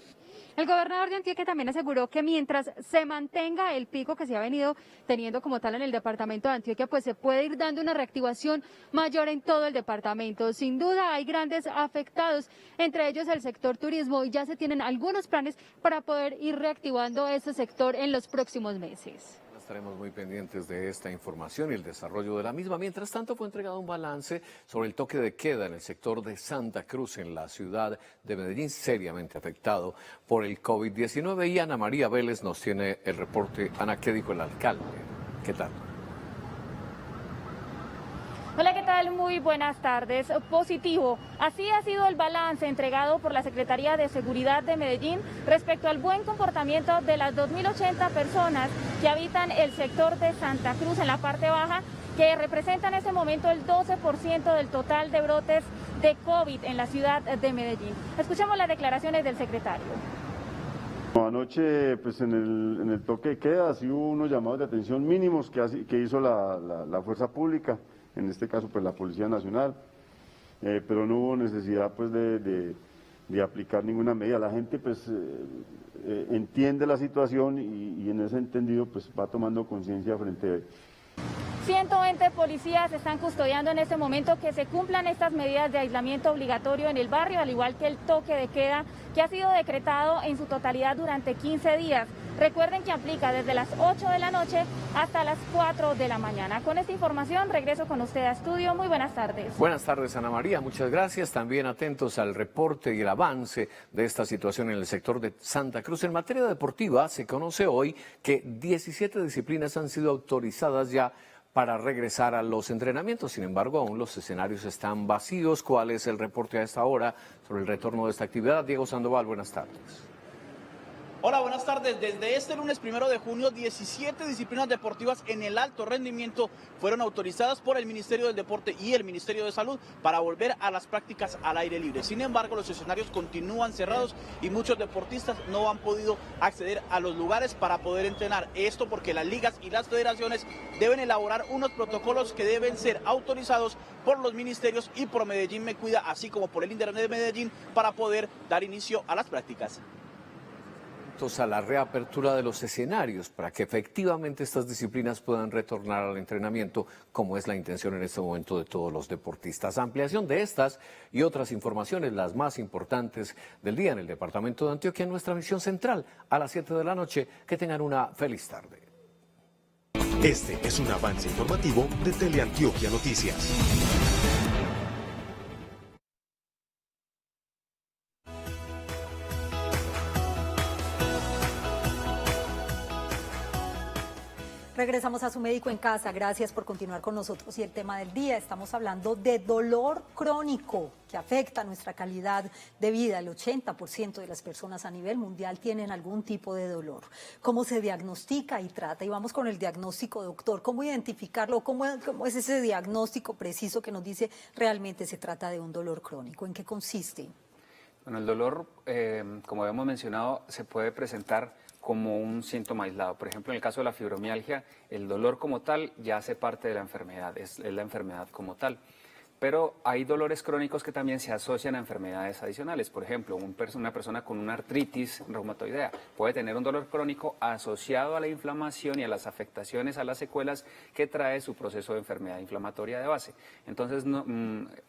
El gobernador de Antioquia también aseguró que mientras se mantenga el pico que se ha venido teniendo como tal en el departamento de Antioquia, pues se puede ir dando una reactivación mayor en todo el departamento. Sin duda hay grandes afectados, entre ellos el sector turismo, y ya se tienen algunos planes para poder ir reactivando ese sector en los próximos meses.
Estaremos muy pendientes de esta información y el desarrollo de la misma. Mientras tanto, fue entregado un balance sobre el toque de queda en el sector de Santa Cruz, en la ciudad de Medellín, seriamente afectado por el COVID-19. Y Ana María Vélez nos tiene el reporte. Ana, ¿qué dijo el alcalde? ¿Qué tal?
Hola, ¿qué tal? Muy buenas tardes. Positivo. Así ha sido el balance entregado por la Secretaría de Seguridad de Medellín respecto al buen comportamiento de las 2.080 personas que habitan el sector de Santa Cruz en la parte baja, que representa en este momento el 12% del total de brotes de COVID en la ciudad de Medellín. Escuchamos las declaraciones del secretario.
Anoche, pues en el toque de queda, sí hubo unos llamados de atención mínimos que hizo la fuerza pública, en este caso pues la Policía Nacional, pero no hubo necesidad pues de aplicar ninguna medida. La gente pues entiende la situación y en ese entendido pues va tomando conciencia frente a ello.
120 policías están custodiando en este momento que se cumplan estas medidas de aislamiento obligatorio en el barrio, al igual que el toque de queda que ha sido decretado en su totalidad durante 15 días. Recuerden que aplica desde las 8 de la noche hasta las 4 de la mañana. Con esta información regreso con usted a estudio. Muy buenas tardes.
Buenas tardes, Ana María. Muchas gracias. También atentos al reporte y el avance de esta situación en el sector de Santa Cruz. En materia deportiva, se conoce hoy que 17 disciplinas han sido autorizadas ya para regresar a los entrenamientos. Sin embargo, aún los escenarios están vacíos. ¿Cuál es el reporte a esta hora sobre el retorno de esta actividad? Diego Sandoval, buenas tardes.
Hola, buenas tardes. Desde este lunes 1 de junio, 17 disciplinas deportivas en el alto rendimiento fueron autorizadas por el Ministerio del Deporte y el Ministerio de Salud para volver a las prácticas al aire libre. Sin embargo, los escenarios continúan cerrados y muchos deportistas no han podido acceder a los lugares para poder entrenar. Esto porque las ligas y las federaciones deben elaborar unos protocolos que deben ser autorizados por los ministerios y por Medellín Me Cuida, así como por el Internet de Medellín, para poder dar inicio a las prácticas.
A la reapertura de los escenarios para que efectivamente estas disciplinas puedan retornar al entrenamiento, como es la intención en este momento de todos los deportistas. Ampliación de estas y otras informaciones, las más importantes del día en el departamento de Antioquia, en nuestra misión central a las 7 de la noche. Que tengan una feliz tarde.
Este es un avance informativo de Teleantioquia Noticias.
Regresamos a Su Médico en Casa. Gracias por continuar con nosotros. Y el tema del día, estamos hablando de dolor crónico que afecta nuestra calidad de vida. El 80% de las personas a nivel mundial tienen algún tipo de dolor. ¿Cómo se diagnostica y trata? Y vamos con el diagnóstico, doctor. ¿Cómo identificarlo? ¿Cómo es ese diagnóstico preciso que nos dice realmente se trata de un dolor crónico? ¿En qué consiste?
Bueno, el dolor, como habíamos mencionado, se puede presentar como un síntoma aislado. Por ejemplo, en el caso de la fibromialgia, el dolor como tal ya hace parte de la enfermedad, es la enfermedad como tal. Pero hay dolores crónicos que también se asocian a enfermedades adicionales. Por ejemplo, una persona con una artritis reumatoidea puede tener un dolor crónico asociado a la inflamación y a las afectaciones, a las secuelas que trae su proceso de enfermedad inflamatoria de base. Entonces,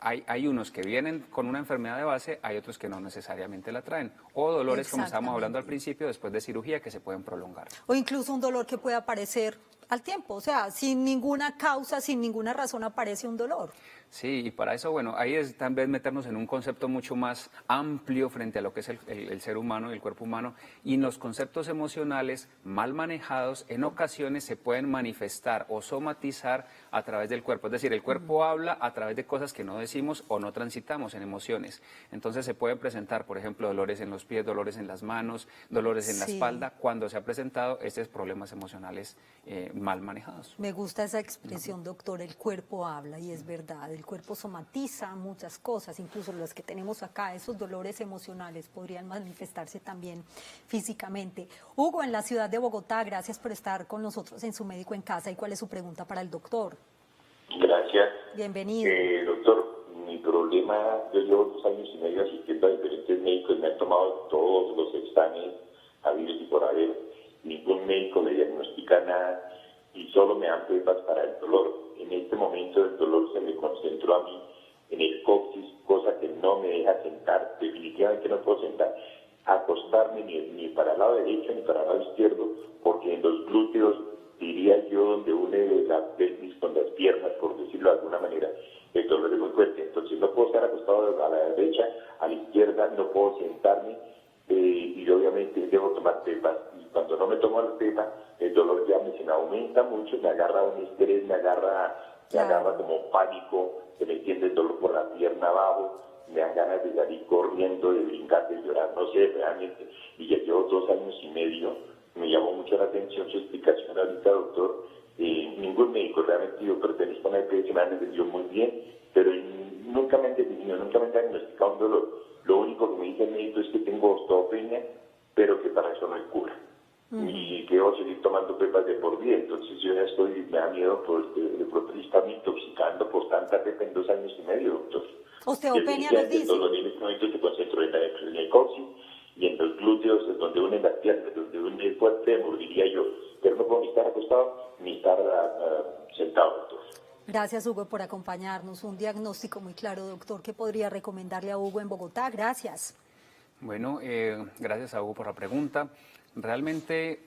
hay unos que vienen con una enfermedad de base, hay otros que no necesariamente la traen. O dolores, como estábamos hablando al principio, después de cirugía, que se pueden prolongar.
O incluso un dolor que puede aparecer al tiempo, o sea, sin ninguna causa, sin ninguna razón aparece un dolor.
Sí, y para eso, bueno, ahí es también meternos en un concepto mucho más amplio frente a lo que es el ser humano y el cuerpo humano, y los conceptos emocionales mal manejados en ocasiones se pueden manifestar o somatizar a través del cuerpo, es decir, el cuerpo habla a través de cosas que no decimos o no transitamos en emociones. Entonces se pueden presentar, por ejemplo, dolores en los pies, dolores en las manos, dolores en la espalda, cuando se ha presentado estos problemas emocionales mal manejados.
Me gusta esa expresión, doctor, el cuerpo habla, y es verdad. El cuerpo somatiza muchas cosas, incluso las que tenemos acá, esos dolores emocionales podrían manifestarse también físicamente. Hugo, en la ciudad de Bogotá, gracias por estar con nosotros en Su Médico en Casa. ¿Y cuál es su pregunta para el doctor?
Gracias.
Bienvenido.
Doctor, mi problema, yo llevo 2 años y medio asistiendo a diferentes médicos, me han tomado todos los exámenes habidos y por haber. Ningún médico me diagnostica nada y solo me dan pruebas para el dolor. En este momento el dolor se me concentró a mí en el coxis, cosa que no me deja sentar, definitivamente no puedo sentar, acostarme ni para el lado derecho ni para el lado izquierdo, porque en los glúteos, diría yo, donde une la pelvis con las piernas, por decirlo de alguna manera, el dolor es muy fuerte. Entonces no puedo estar acostado a la derecha, a la izquierda, no puedo sentarme y obviamente debo tomar pepas. Y cuando no me tomo la pepa, el dolor ya se me aumenta mucho, me agarra un estrés, me agarra como pánico, se me tiende el dolor por la pierna abajo, me dan ganas de salir corriendo, de brincar, de llorar, no sé, realmente. Y ya llevo 2 años y medio, me llamó mucho la atención su explicación ahorita, doctor. Ningún médico, realmente yo pertenezco a una EPS, me han entendido muy bien, pero nunca me han definido, nunca me han diagnosticado un dolor. Lo único que me dice el médico es que tengo osteopenia, pero que para eso no hay cura. Y que debo seguir tomando pepas de por vida. Entonces yo ya me da miedo de pronto estarme intoxicando por tanta pepa en 2 años y medio, doctor.
Osteopenia nos dice.
El dolor en este momento se concentró en el coxis y en los glúteos, es donde unen las piernas, donde une el fémur, diría yo. Pero no puedo ni estar acostado ni estar sentado, doctor.
Gracias, Hugo, por acompañarnos. Un diagnóstico muy claro, doctor. ¿Qué podría recomendarle a Hugo en Bogotá? Gracias.
Bueno, gracias a Hugo por la pregunta. Realmente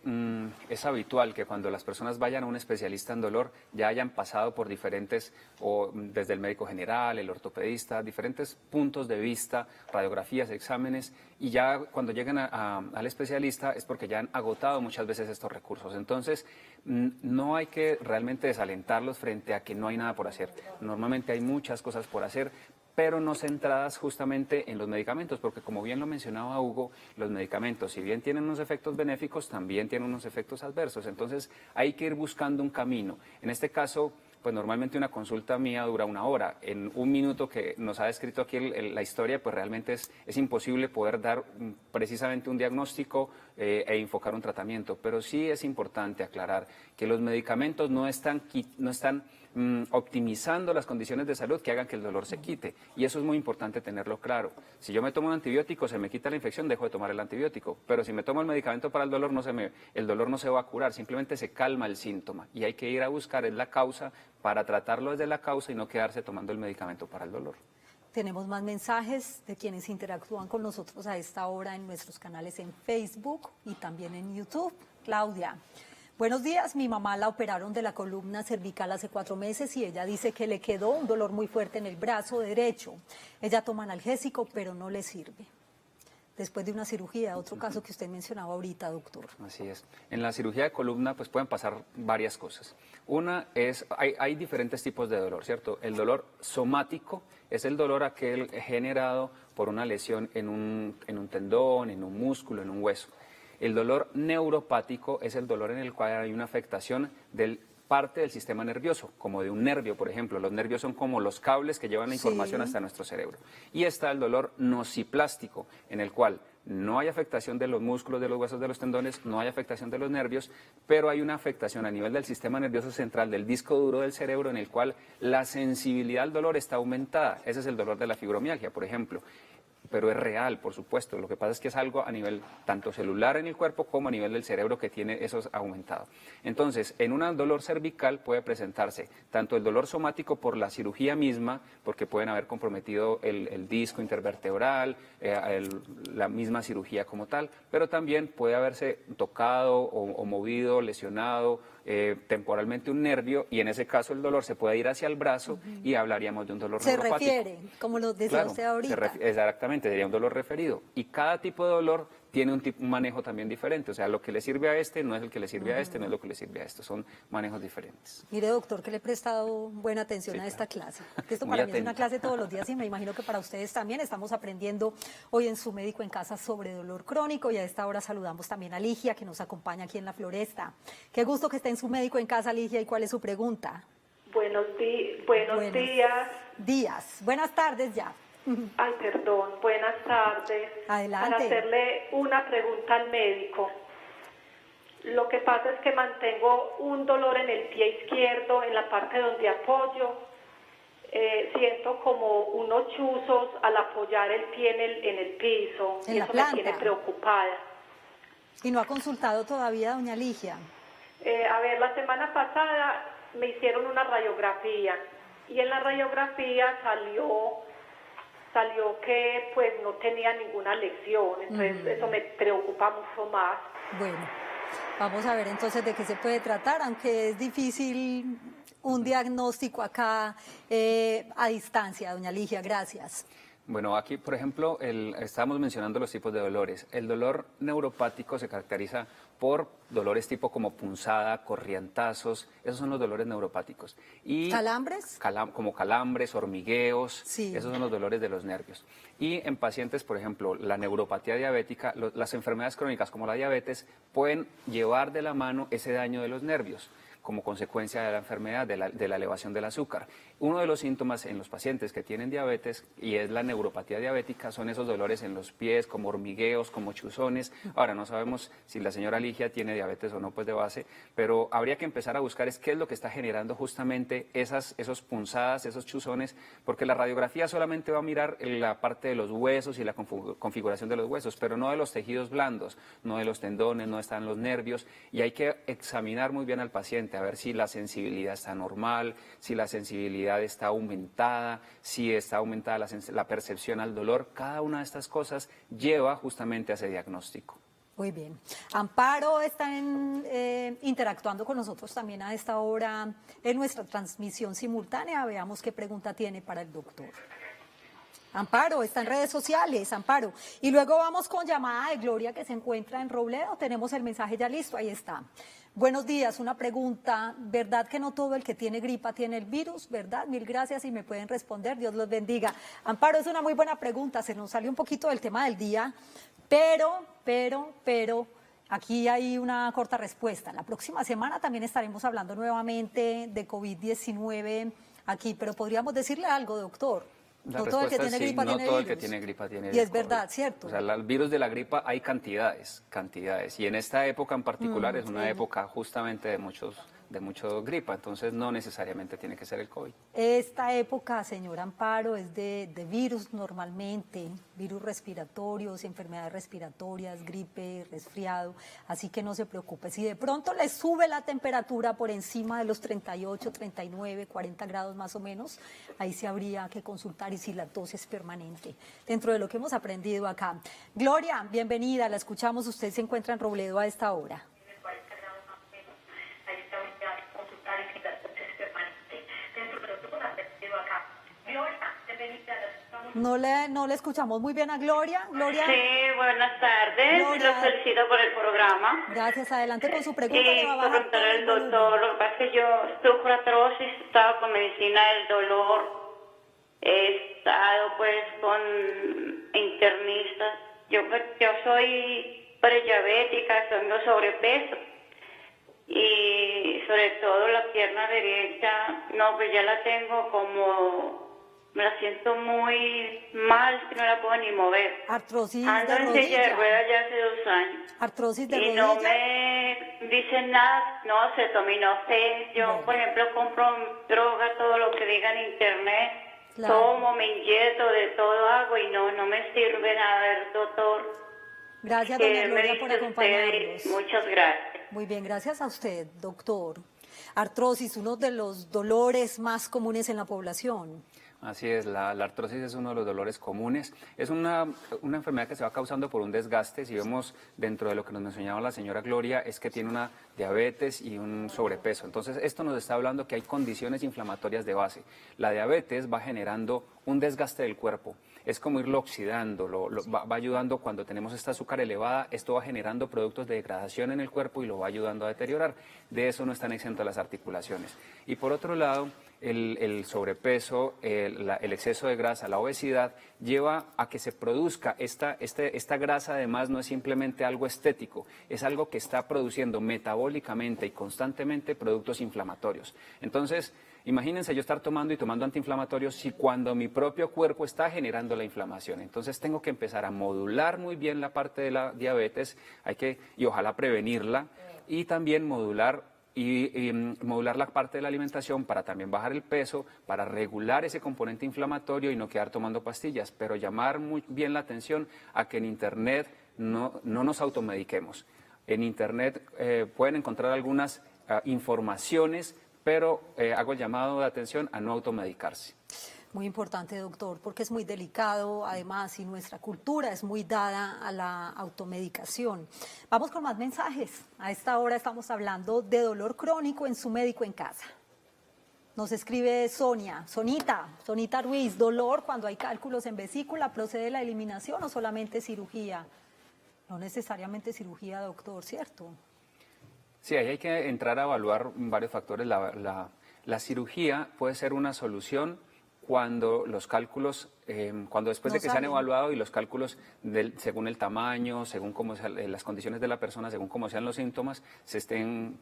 es habitual que cuando las personas vayan a un especialista en dolor ya hayan pasado por diferentes, o desde el médico general, el ortopedista, diferentes puntos de vista, radiografías, exámenes, y ya cuando llegan al especialista es porque ya han agotado muchas veces estos recursos. Entonces, no hay que realmente desalentarlos frente a que no hay nada por hacer. Normalmente hay muchas cosas por hacer, pero no centradas justamente en los medicamentos, porque como bien lo mencionaba Hugo, los medicamentos, si bien tienen unos efectos benéficos, también tienen unos efectos adversos. Entonces hay que ir buscando un camino. En este caso, pues normalmente una consulta mía dura 1 hora. En 1 minuto que nos ha descrito aquí la historia, pues realmente es imposible poder dar precisamente un diagnóstico e enfocar un tratamiento. Pero sí es importante aclarar que los medicamentos no están optimizando las condiciones de salud que hagan que el dolor se quite. Y eso es muy importante tenerlo claro. Si yo me tomo un antibiótico, se me quita la infección, dejo de tomar el antibiótico. Pero si me tomo el medicamento para el dolor, el dolor no se va a curar, simplemente se calma el síntoma. Y hay que ir a buscar la causa para tratarlo desde la causa y no quedarse tomando el medicamento para el dolor.
Tenemos más mensajes de quienes interactúan con nosotros a esta hora en nuestros canales en Facebook y también en YouTube. Claudia. Buenos días, mi mamá la operaron de la columna cervical hace 4 meses y ella dice que le quedó un dolor muy fuerte en el brazo derecho. Ella toma analgésico, pero no le sirve. después de una cirugía, otro caso que usted mencionaba ahorita, doctor.
Así es. En la cirugía de columna pues pueden pasar varias cosas. Una es, hay diferentes tipos de dolor, ¿cierto? El dolor somático es el dolor aquel generado por una lesión en un tendón, en un músculo, en un hueso. El dolor neuropático es el dolor en el cual hay una afectación del parte del sistema nervioso, como de un nervio, por ejemplo. Los nervios son como los cables que llevan la información hasta nuestro cerebro. Y está el dolor nociplástico, en el cual no hay afectación de los músculos, de los huesos, de los tendones, no hay afectación de los nervios, pero hay una afectación a nivel del sistema nervioso central, del disco duro del cerebro, en el cual la sensibilidad al dolor está aumentada. Ese es el dolor de la fibromialgia, por ejemplo. Pero es real, por supuesto. Lo que pasa es que es algo a nivel tanto celular en el cuerpo como a nivel del cerebro que tiene eso aumentado. Entonces, en un dolor cervical puede presentarse tanto el dolor somático por la cirugía misma, porque pueden haber comprometido el disco intervertebral, la misma cirugía como tal, pero también puede haberse tocado o movido, lesionado temporalmente un nervio, y en ese caso el dolor se puede ir hacia el brazo y hablaríamos de un dolor neuropático.
Se refiere, como lo decía usted ahorita.
Exactamente, sería un dolor referido. Y cada tipo de dolor tiene un manejo también diferente. O sea, lo que le sirve a este no es el que le sirve a este, no es lo que le sirve a esto. Son manejos diferentes.
Mire, doctor, que le he prestado buena atención a esta clase. Esto para mí es una clase todos los días y me imagino que para ustedes también. Estamos aprendiendo hoy en Su Médico en Casa sobre dolor crónico, y a esta hora saludamos también a Ligia, que nos acompaña aquí en la Floresta. Qué gusto que esté en Su Médico en Casa, Ligia. ¿Y cuál es su pregunta?
Buenos días.
Buenas tardes ya.
Ay, perdón, buenas tardes.
Adelante.
Para hacerle una pregunta al médico. Lo que pasa es que mantengo un dolor en el pie izquierdo, en la parte donde apoyo. Siento como unos chuzos al apoyar el pie en el piso.
En
y
la
eso
planta.
me tiene preocupada.
¿Y no ha consultado todavía, doña Ligia?
A ver, la semana pasada me hicieron una radiografía y en la radiografía salió que pues no tenía ninguna lesión, entonces eso me preocupa mucho más.
Bueno, vamos a ver entonces de qué se puede tratar, aunque es difícil un diagnóstico acá a distancia, doña Ligia, gracias.
Bueno, aquí, por ejemplo, estábamos mencionando los tipos de dolores. El dolor neuropático se caracteriza por dolores tipo como punzada, corrientazos, esos son los dolores neuropáticos. Y
¿calambres?
Como calambres, hormigueos,
sí.
Esos son los dolores de los nervios. Y en pacientes, por ejemplo, la neuropatía diabética, las enfermedades crónicas como la diabetes pueden llevar de la mano ese daño de los nervios como consecuencia de la enfermedad, de la elevación del azúcar. Uno de los síntomas en los pacientes que tienen diabetes, y es la neuropatía diabética, son esos dolores en los pies, como hormigueos, como chuzones. Ahora, no sabemos si la señora Ligia tiene diabetes o no, pues de base, pero habría que empezar a buscar qué es lo que está generando justamente esos punzadas, esos chuzones, porque la radiografía solamente va a mirar la parte de los huesos y la configuración de los huesos, pero no de los tejidos blandos, no de los tendones, no están los nervios, y hay que examinar muy bien al paciente, a ver si la sensibilidad está normal, si la sensibilidad está aumentada, si está aumentada la percepción al dolor. Cada una de estas cosas lleva justamente a ese diagnóstico.
Muy bien. Amparo está interactuando con nosotros también a esta hora en nuestra transmisión simultánea. Veamos qué pregunta tiene para el doctor. Amparo, está en redes sociales, Amparo. Y luego vamos con llamada de Gloria, que se encuentra en Robledo. Tenemos el mensaje ya listo, ahí está. Buenos días, una pregunta. ¿Verdad que no todo el que tiene gripa tiene el virus? ¿Verdad? Mil gracias y me pueden responder. Dios los bendiga. Amparo, es una muy buena pregunta. Se nos salió un poquito del tema del día, pero aquí hay una corta respuesta. La próxima semana también estaremos hablando nuevamente de COVID-19 aquí, pero podríamos decirle algo, doctor.
La
no todo el que tiene
sí,
gripa
no
tiene
todo
virus.
El que tiene gripa tiene
Y es
COVID.
verdad, ¿cierto?
O sea, el virus de la gripa hay cantidades. Y en esta época en particular es una época justamente de mucho gripa, entonces no necesariamente tiene que ser el COVID.
Esta época, señor Amparo, es de virus normalmente, virus respiratorios, enfermedades respiratorias, gripe, resfriado, así que no se preocupe. Si de pronto le sube la temperatura por encima de los 38, 39, 40 grados más o menos, ahí sí habría que consultar, y si la tos es permanente, dentro de lo que hemos aprendido acá. Gloria, bienvenida, la escuchamos, usted se encuentra en Robledo a esta hora. No le escuchamos muy bien a Gloria. Gloria.
Sí, buenas tardes.
Gloria.
Los felicito por el programa.
Gracias, adelante con su pregunta.
Y preguntarle al doctor, lo que pasa es que yo sufro artrosis, he estado con medicina del dolor, he estado pues con internistas. Yo soy prediabética, tengo sobrepeso y sobre todo la pierna derecha, no, pues ya la tengo como... Me la siento muy mal, que no la puedo ni mover.
Artrosis
Ando
de
en
rodilla.
silla de ruedas ya hace 2 años.
Artrosis de
y
rodilla.
no me dicen nada, no, acetaminofén. Yo, por ejemplo, compro droga, todo lo que diga en internet.
Claro.
Tomo, me inyecto, de todo hago y no me sirve nada, el doctor.
Gracias,
¿Qué
doña
me
Gloria,
dice
por
usted?
acompañarnos.
Muchas gracias.
Muy bien, gracias a usted, doctor. Artrosis, uno de los dolores más comunes en la población.
Así es, la artrosis es uno de los dolores comunes. Es una enfermedad que se va causando por un desgaste. Si vemos dentro de lo que nos mencionaba la señora Gloria, es que tiene una diabetes y un sobrepeso. Entonces, esto nos está hablando que hay condiciones inflamatorias de base. La diabetes va generando un desgaste del cuerpo. Es como irlo oxidando, va ayudando cuando tenemos esta azúcar elevada, esto va generando productos de degradación en el cuerpo y lo va ayudando a deteriorar. De eso no están exentas las articulaciones. Y por otro lado, el sobrepeso, el exceso de grasa, la obesidad, lleva a que se produzca esta grasa. Además, no es simplemente algo estético, es algo que está produciendo metabólicamente y constantemente productos inflamatorios. Entonces, imagínense yo estar tomando y tomando antiinflamatorios si cuando mi propio cuerpo está generando la inflamación. Entonces tengo que empezar a modular muy bien la parte de la diabetes, y ojalá prevenirla, y también modular la parte de la alimentación para también bajar el peso, para regular ese componente inflamatorio y no quedar tomando pastillas, pero llamar muy bien la atención a que en Internet no nos automediquemos. En Internet pueden encontrar algunas informaciones, pero hago el llamado de atención a no automedicarse.
Muy importante, doctor, porque es muy delicado, además, y nuestra cultura es muy dada a la automedicación. Vamos con más mensajes. A esta hora estamos hablando de dolor crónico en su médico en casa. Nos escribe Sonita Ruiz, dolor cuando hay cálculos en vesícula, ¿procede la eliminación o solamente cirugía? No necesariamente cirugía, doctor, ¿cierto?
Sí, ahí hay que entrar a evaluar varios factores. La cirugía puede ser una solución cuando los cálculos, cuando después de que se han evaluado y los cálculos según el tamaño, según cómo sean las condiciones de la persona, según cómo sean los síntomas, sean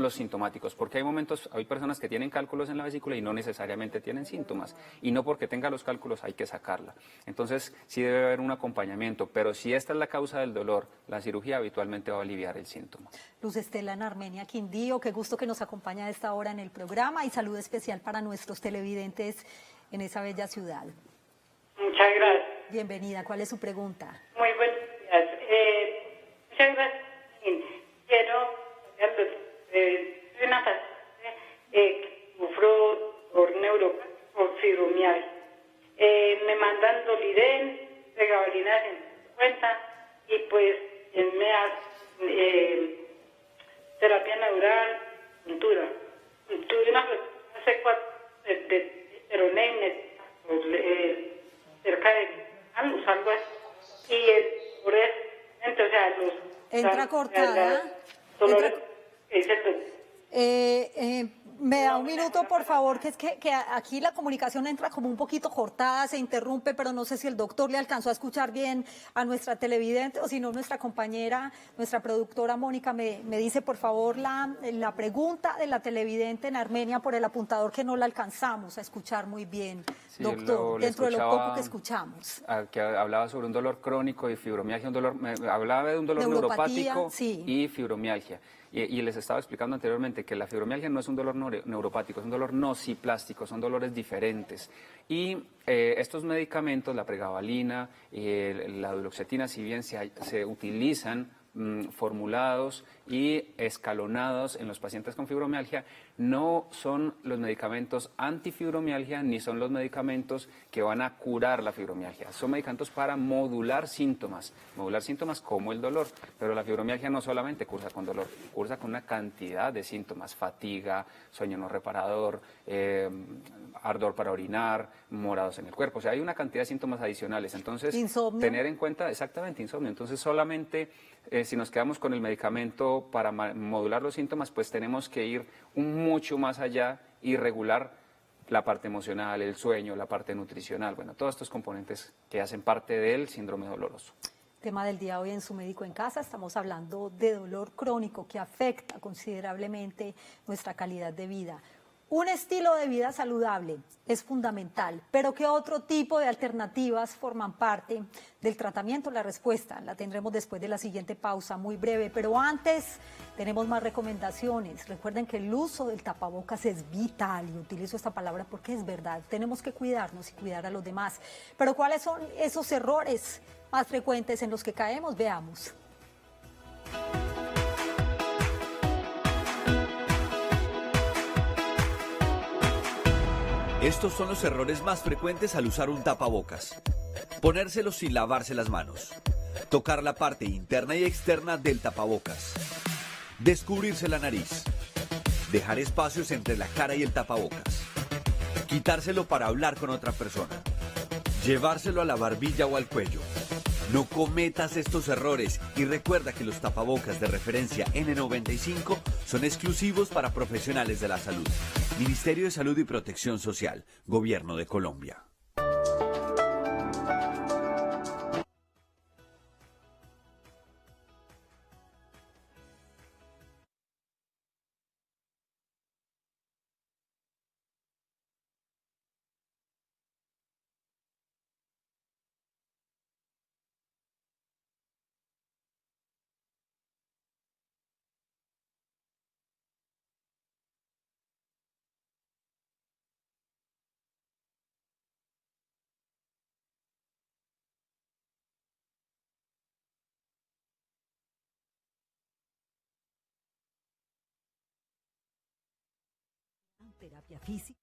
los sintomáticos. Porque hay personas que tienen cálculos en la vesícula y no necesariamente tienen síntomas. Y no porque tenga los cálculos hay que sacarla. Entonces sí debe haber un acompañamiento. Pero si esta es la causa del dolor, la cirugía habitualmente va a aliviar el síntoma.
Luz Estela en Armenia, Quindío, qué gusto que nos acompaña a esta hora en el programa y saludo especial para nuestros televidentes en esa bella ciudad.
Muchas gracias.
Bienvenida, ¿cuál es su pregunta?
Muy buenos días. Muchas gracias. Quiero una paciente sufro por neuropatía, por fibromialgia. Me mandan Doliden, pregabalina 150 y pues me hacen terapia neural, cultura. Tuve una hace 4 de cerca de algo así. Y por eso, o sea,
entra cortada. Me da un minuto, por favor, que es que aquí la comunicación entra como un poquito cortada, se interrumpe, pero no sé si el doctor le alcanzó a escuchar bien a nuestra televidente o si no, nuestra compañera, nuestra productora Mónica me dice, por favor, la pregunta de la televidente en Armenia por el apuntador que no la alcanzamos a escuchar muy bien, sí, doctor, dentro de lo poco que escuchamos.
Que hablaba sobre un dolor crónico y fibromialgia, hablaba de un dolor neuropático y fibromialgia. Y les estaba explicando anteriormente que la fibromialgia no es un dolor neuropático, es un dolor nociplástico, son dolores diferentes. Y estos medicamentos, la pregabalina, la duloxetina, si bien se utilizan formulados y escalonados en los pacientes con fibromialgia, no son los medicamentos antifibromialgia ni son los medicamentos que van a curar la fibromialgia. Son medicamentos para modular síntomas como el dolor. Pero la fibromialgia no solamente cursa con dolor, cursa con una cantidad de síntomas: fatiga, sueño no reparador, ardor para orinar, morados en el cuerpo. O sea, hay una cantidad de síntomas adicionales. Entonces,
insomnio.
Tener en cuenta, exactamente, insomnio. Entonces, solamente si nos quedamos con el medicamento para modular los síntomas, pues tenemos que ir mucho más allá y regular la parte emocional, el sueño, la parte nutricional, bueno, todos estos componentes que hacen parte del síndrome doloroso.
Tema del día hoy en Su Médico en Casa, estamos hablando de dolor crónico que afecta considerablemente nuestra calidad de vida. Un estilo de vida saludable es fundamental, pero ¿qué otro tipo de alternativas forman parte del tratamiento? La respuesta la tendremos después de la siguiente pausa, muy breve, pero antes tenemos más recomendaciones. Recuerden que el uso del tapabocas es vital, y utilizo esta palabra porque es verdad. Tenemos que cuidarnos y cuidar a los demás. Pero ¿cuáles son esos errores más frecuentes en los que caemos? Veamos.
Estos son los errores más frecuentes al usar un tapabocas. Ponérselo sin lavarse las manos. Tocar la parte interna y externa del tapabocas. Descubrirse la nariz. Dejar espacios entre la cara y el tapabocas. Quitárselo para hablar con otra persona. Llevárselo a la barbilla o al cuello. No cometas estos errores y recuerda que los tapabocas de referencia N95 son exclusivos para profesionales de la salud. Ministerio de Salud y Protección Social, Gobierno de Colombia.
Terapia física.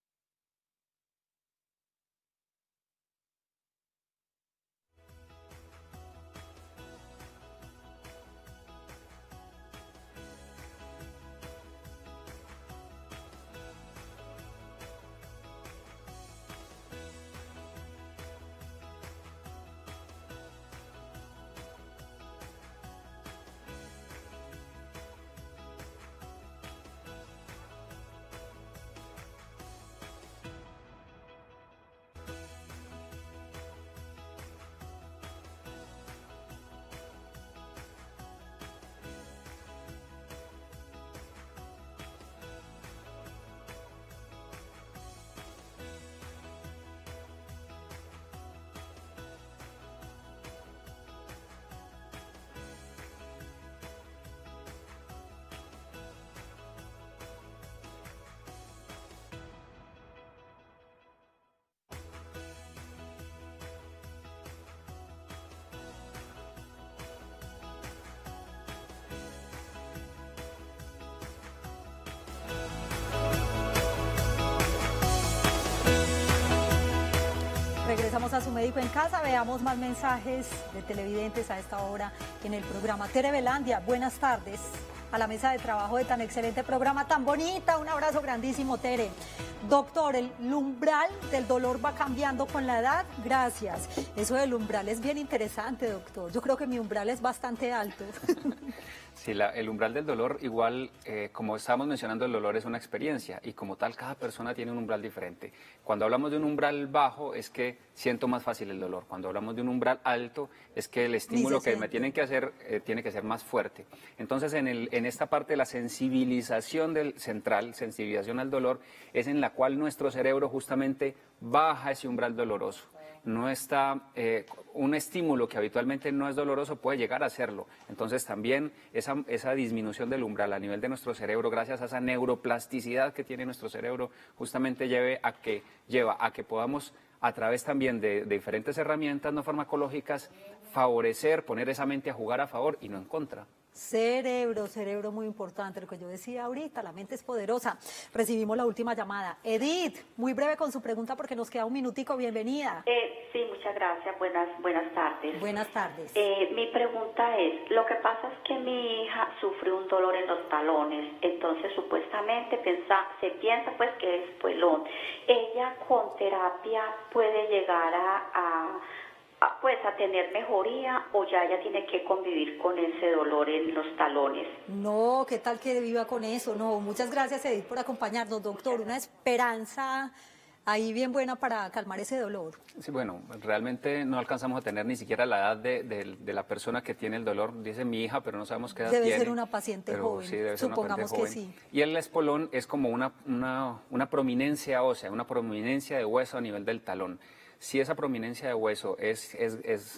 Regresamos a Su Médico en Casa, veamos más mensajes de televidentes a esta hora en el programa. Tere Belandia, buenas tardes a la mesa de trabajo de tan excelente programa, tan bonita, un abrazo grandísimo, Tere. Doctor, ¿el umbral del dolor va cambiando con la edad? Gracias. Eso del umbral es bien interesante, doctor. Yo creo que mi umbral es bastante alto.
Sí, el umbral del dolor, igual, como estábamos mencionando, el dolor es una experiencia y como tal cada persona tiene un umbral diferente. Cuando hablamos de un umbral bajo es que siento más fácil el dolor. Cuando hablamos de un umbral alto es que el estímulo que me tienen que hacer tiene que ser más fuerte. Entonces, en esta parte de la sensibilización del central, sensibilización al dolor, es en la cual nuestro cerebro justamente baja ese umbral doloroso. No está, un estímulo que habitualmente no es doloroso puede llegar a serlo. Entonces también esa disminución del umbral a nivel de nuestro cerebro, gracias a esa neuroplasticidad que tiene nuestro cerebro, justamente lleva a que podamos, a través también de diferentes herramientas no farmacológicas, favorecer, poner esa mente a jugar a favor y no en contra.
Cerebro, cerebro muy importante, lo que yo decía ahorita, la mente es poderosa. Recibimos la última llamada. Edith, muy breve con su pregunta porque nos queda un minutico, bienvenida.
Sí, muchas gracias, buenas tardes.
Buenas tardes.
Mi pregunta es, lo que pasa es que mi hija sufre un dolor en los talones, entonces supuestamente se piensa pues que es espuelón. ¿Ella con terapia puede llegar a tener mejoría o ya ella tiene que convivir con ese dolor en los talones?
No, ¿qué tal que viva con eso? No, muchas gracias Edith por acompañarnos, doctor. Una esperanza ahí bien buena para calmar ese dolor.
Sí, bueno, realmente no alcanzamos a tener ni siquiera la edad de la persona que tiene el dolor. Dice mi hija, pero no sabemos qué edad tiene.
Debe ser una paciente joven,
sí, debe ser
supongamos
una paciente
que
joven.
sí.
Y el espolón es como una prominencia ósea, una prominencia de hueso a nivel del talón. Si esa prominencia de hueso es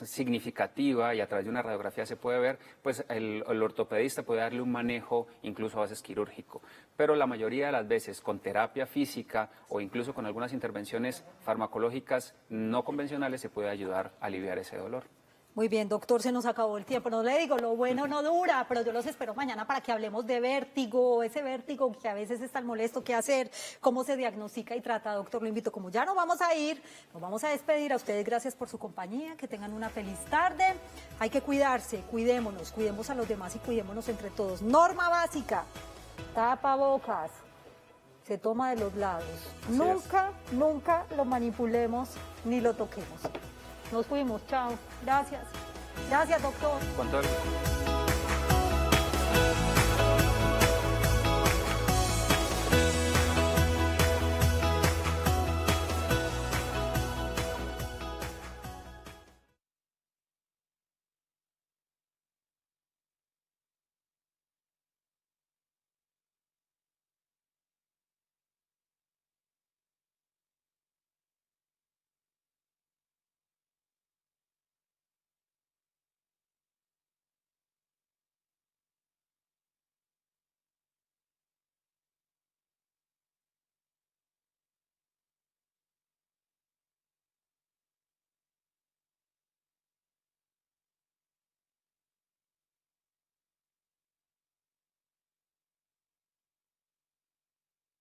significativa y a través de una radiografía se puede ver, pues el ortopedista puede darle un manejo, incluso a veces quirúrgico. Pero la mayoría de las veces con terapia física o incluso con algunas intervenciones farmacológicas no convencionales se puede ayudar a aliviar ese dolor.
Muy bien, doctor, se nos acabó el tiempo. No le digo, lo bueno no dura, pero yo los espero mañana para que hablemos de vértigo, ese vértigo que a veces es tan molesto, qué hacer, cómo se diagnostica y trata. Doctor, lo invito, como ya nos vamos a ir, nos vamos a despedir. A ustedes gracias por su compañía, que tengan una feliz tarde. Hay que cuidarse, cuidémonos, cuidemos a los demás y cuidémonos entre todos. Norma básica, tapabocas, se toma de los lados. Nunca lo manipulemos ni lo toquemos. Nos fuimos, chao. Gracias. Gracias, doctor.
Con todo el...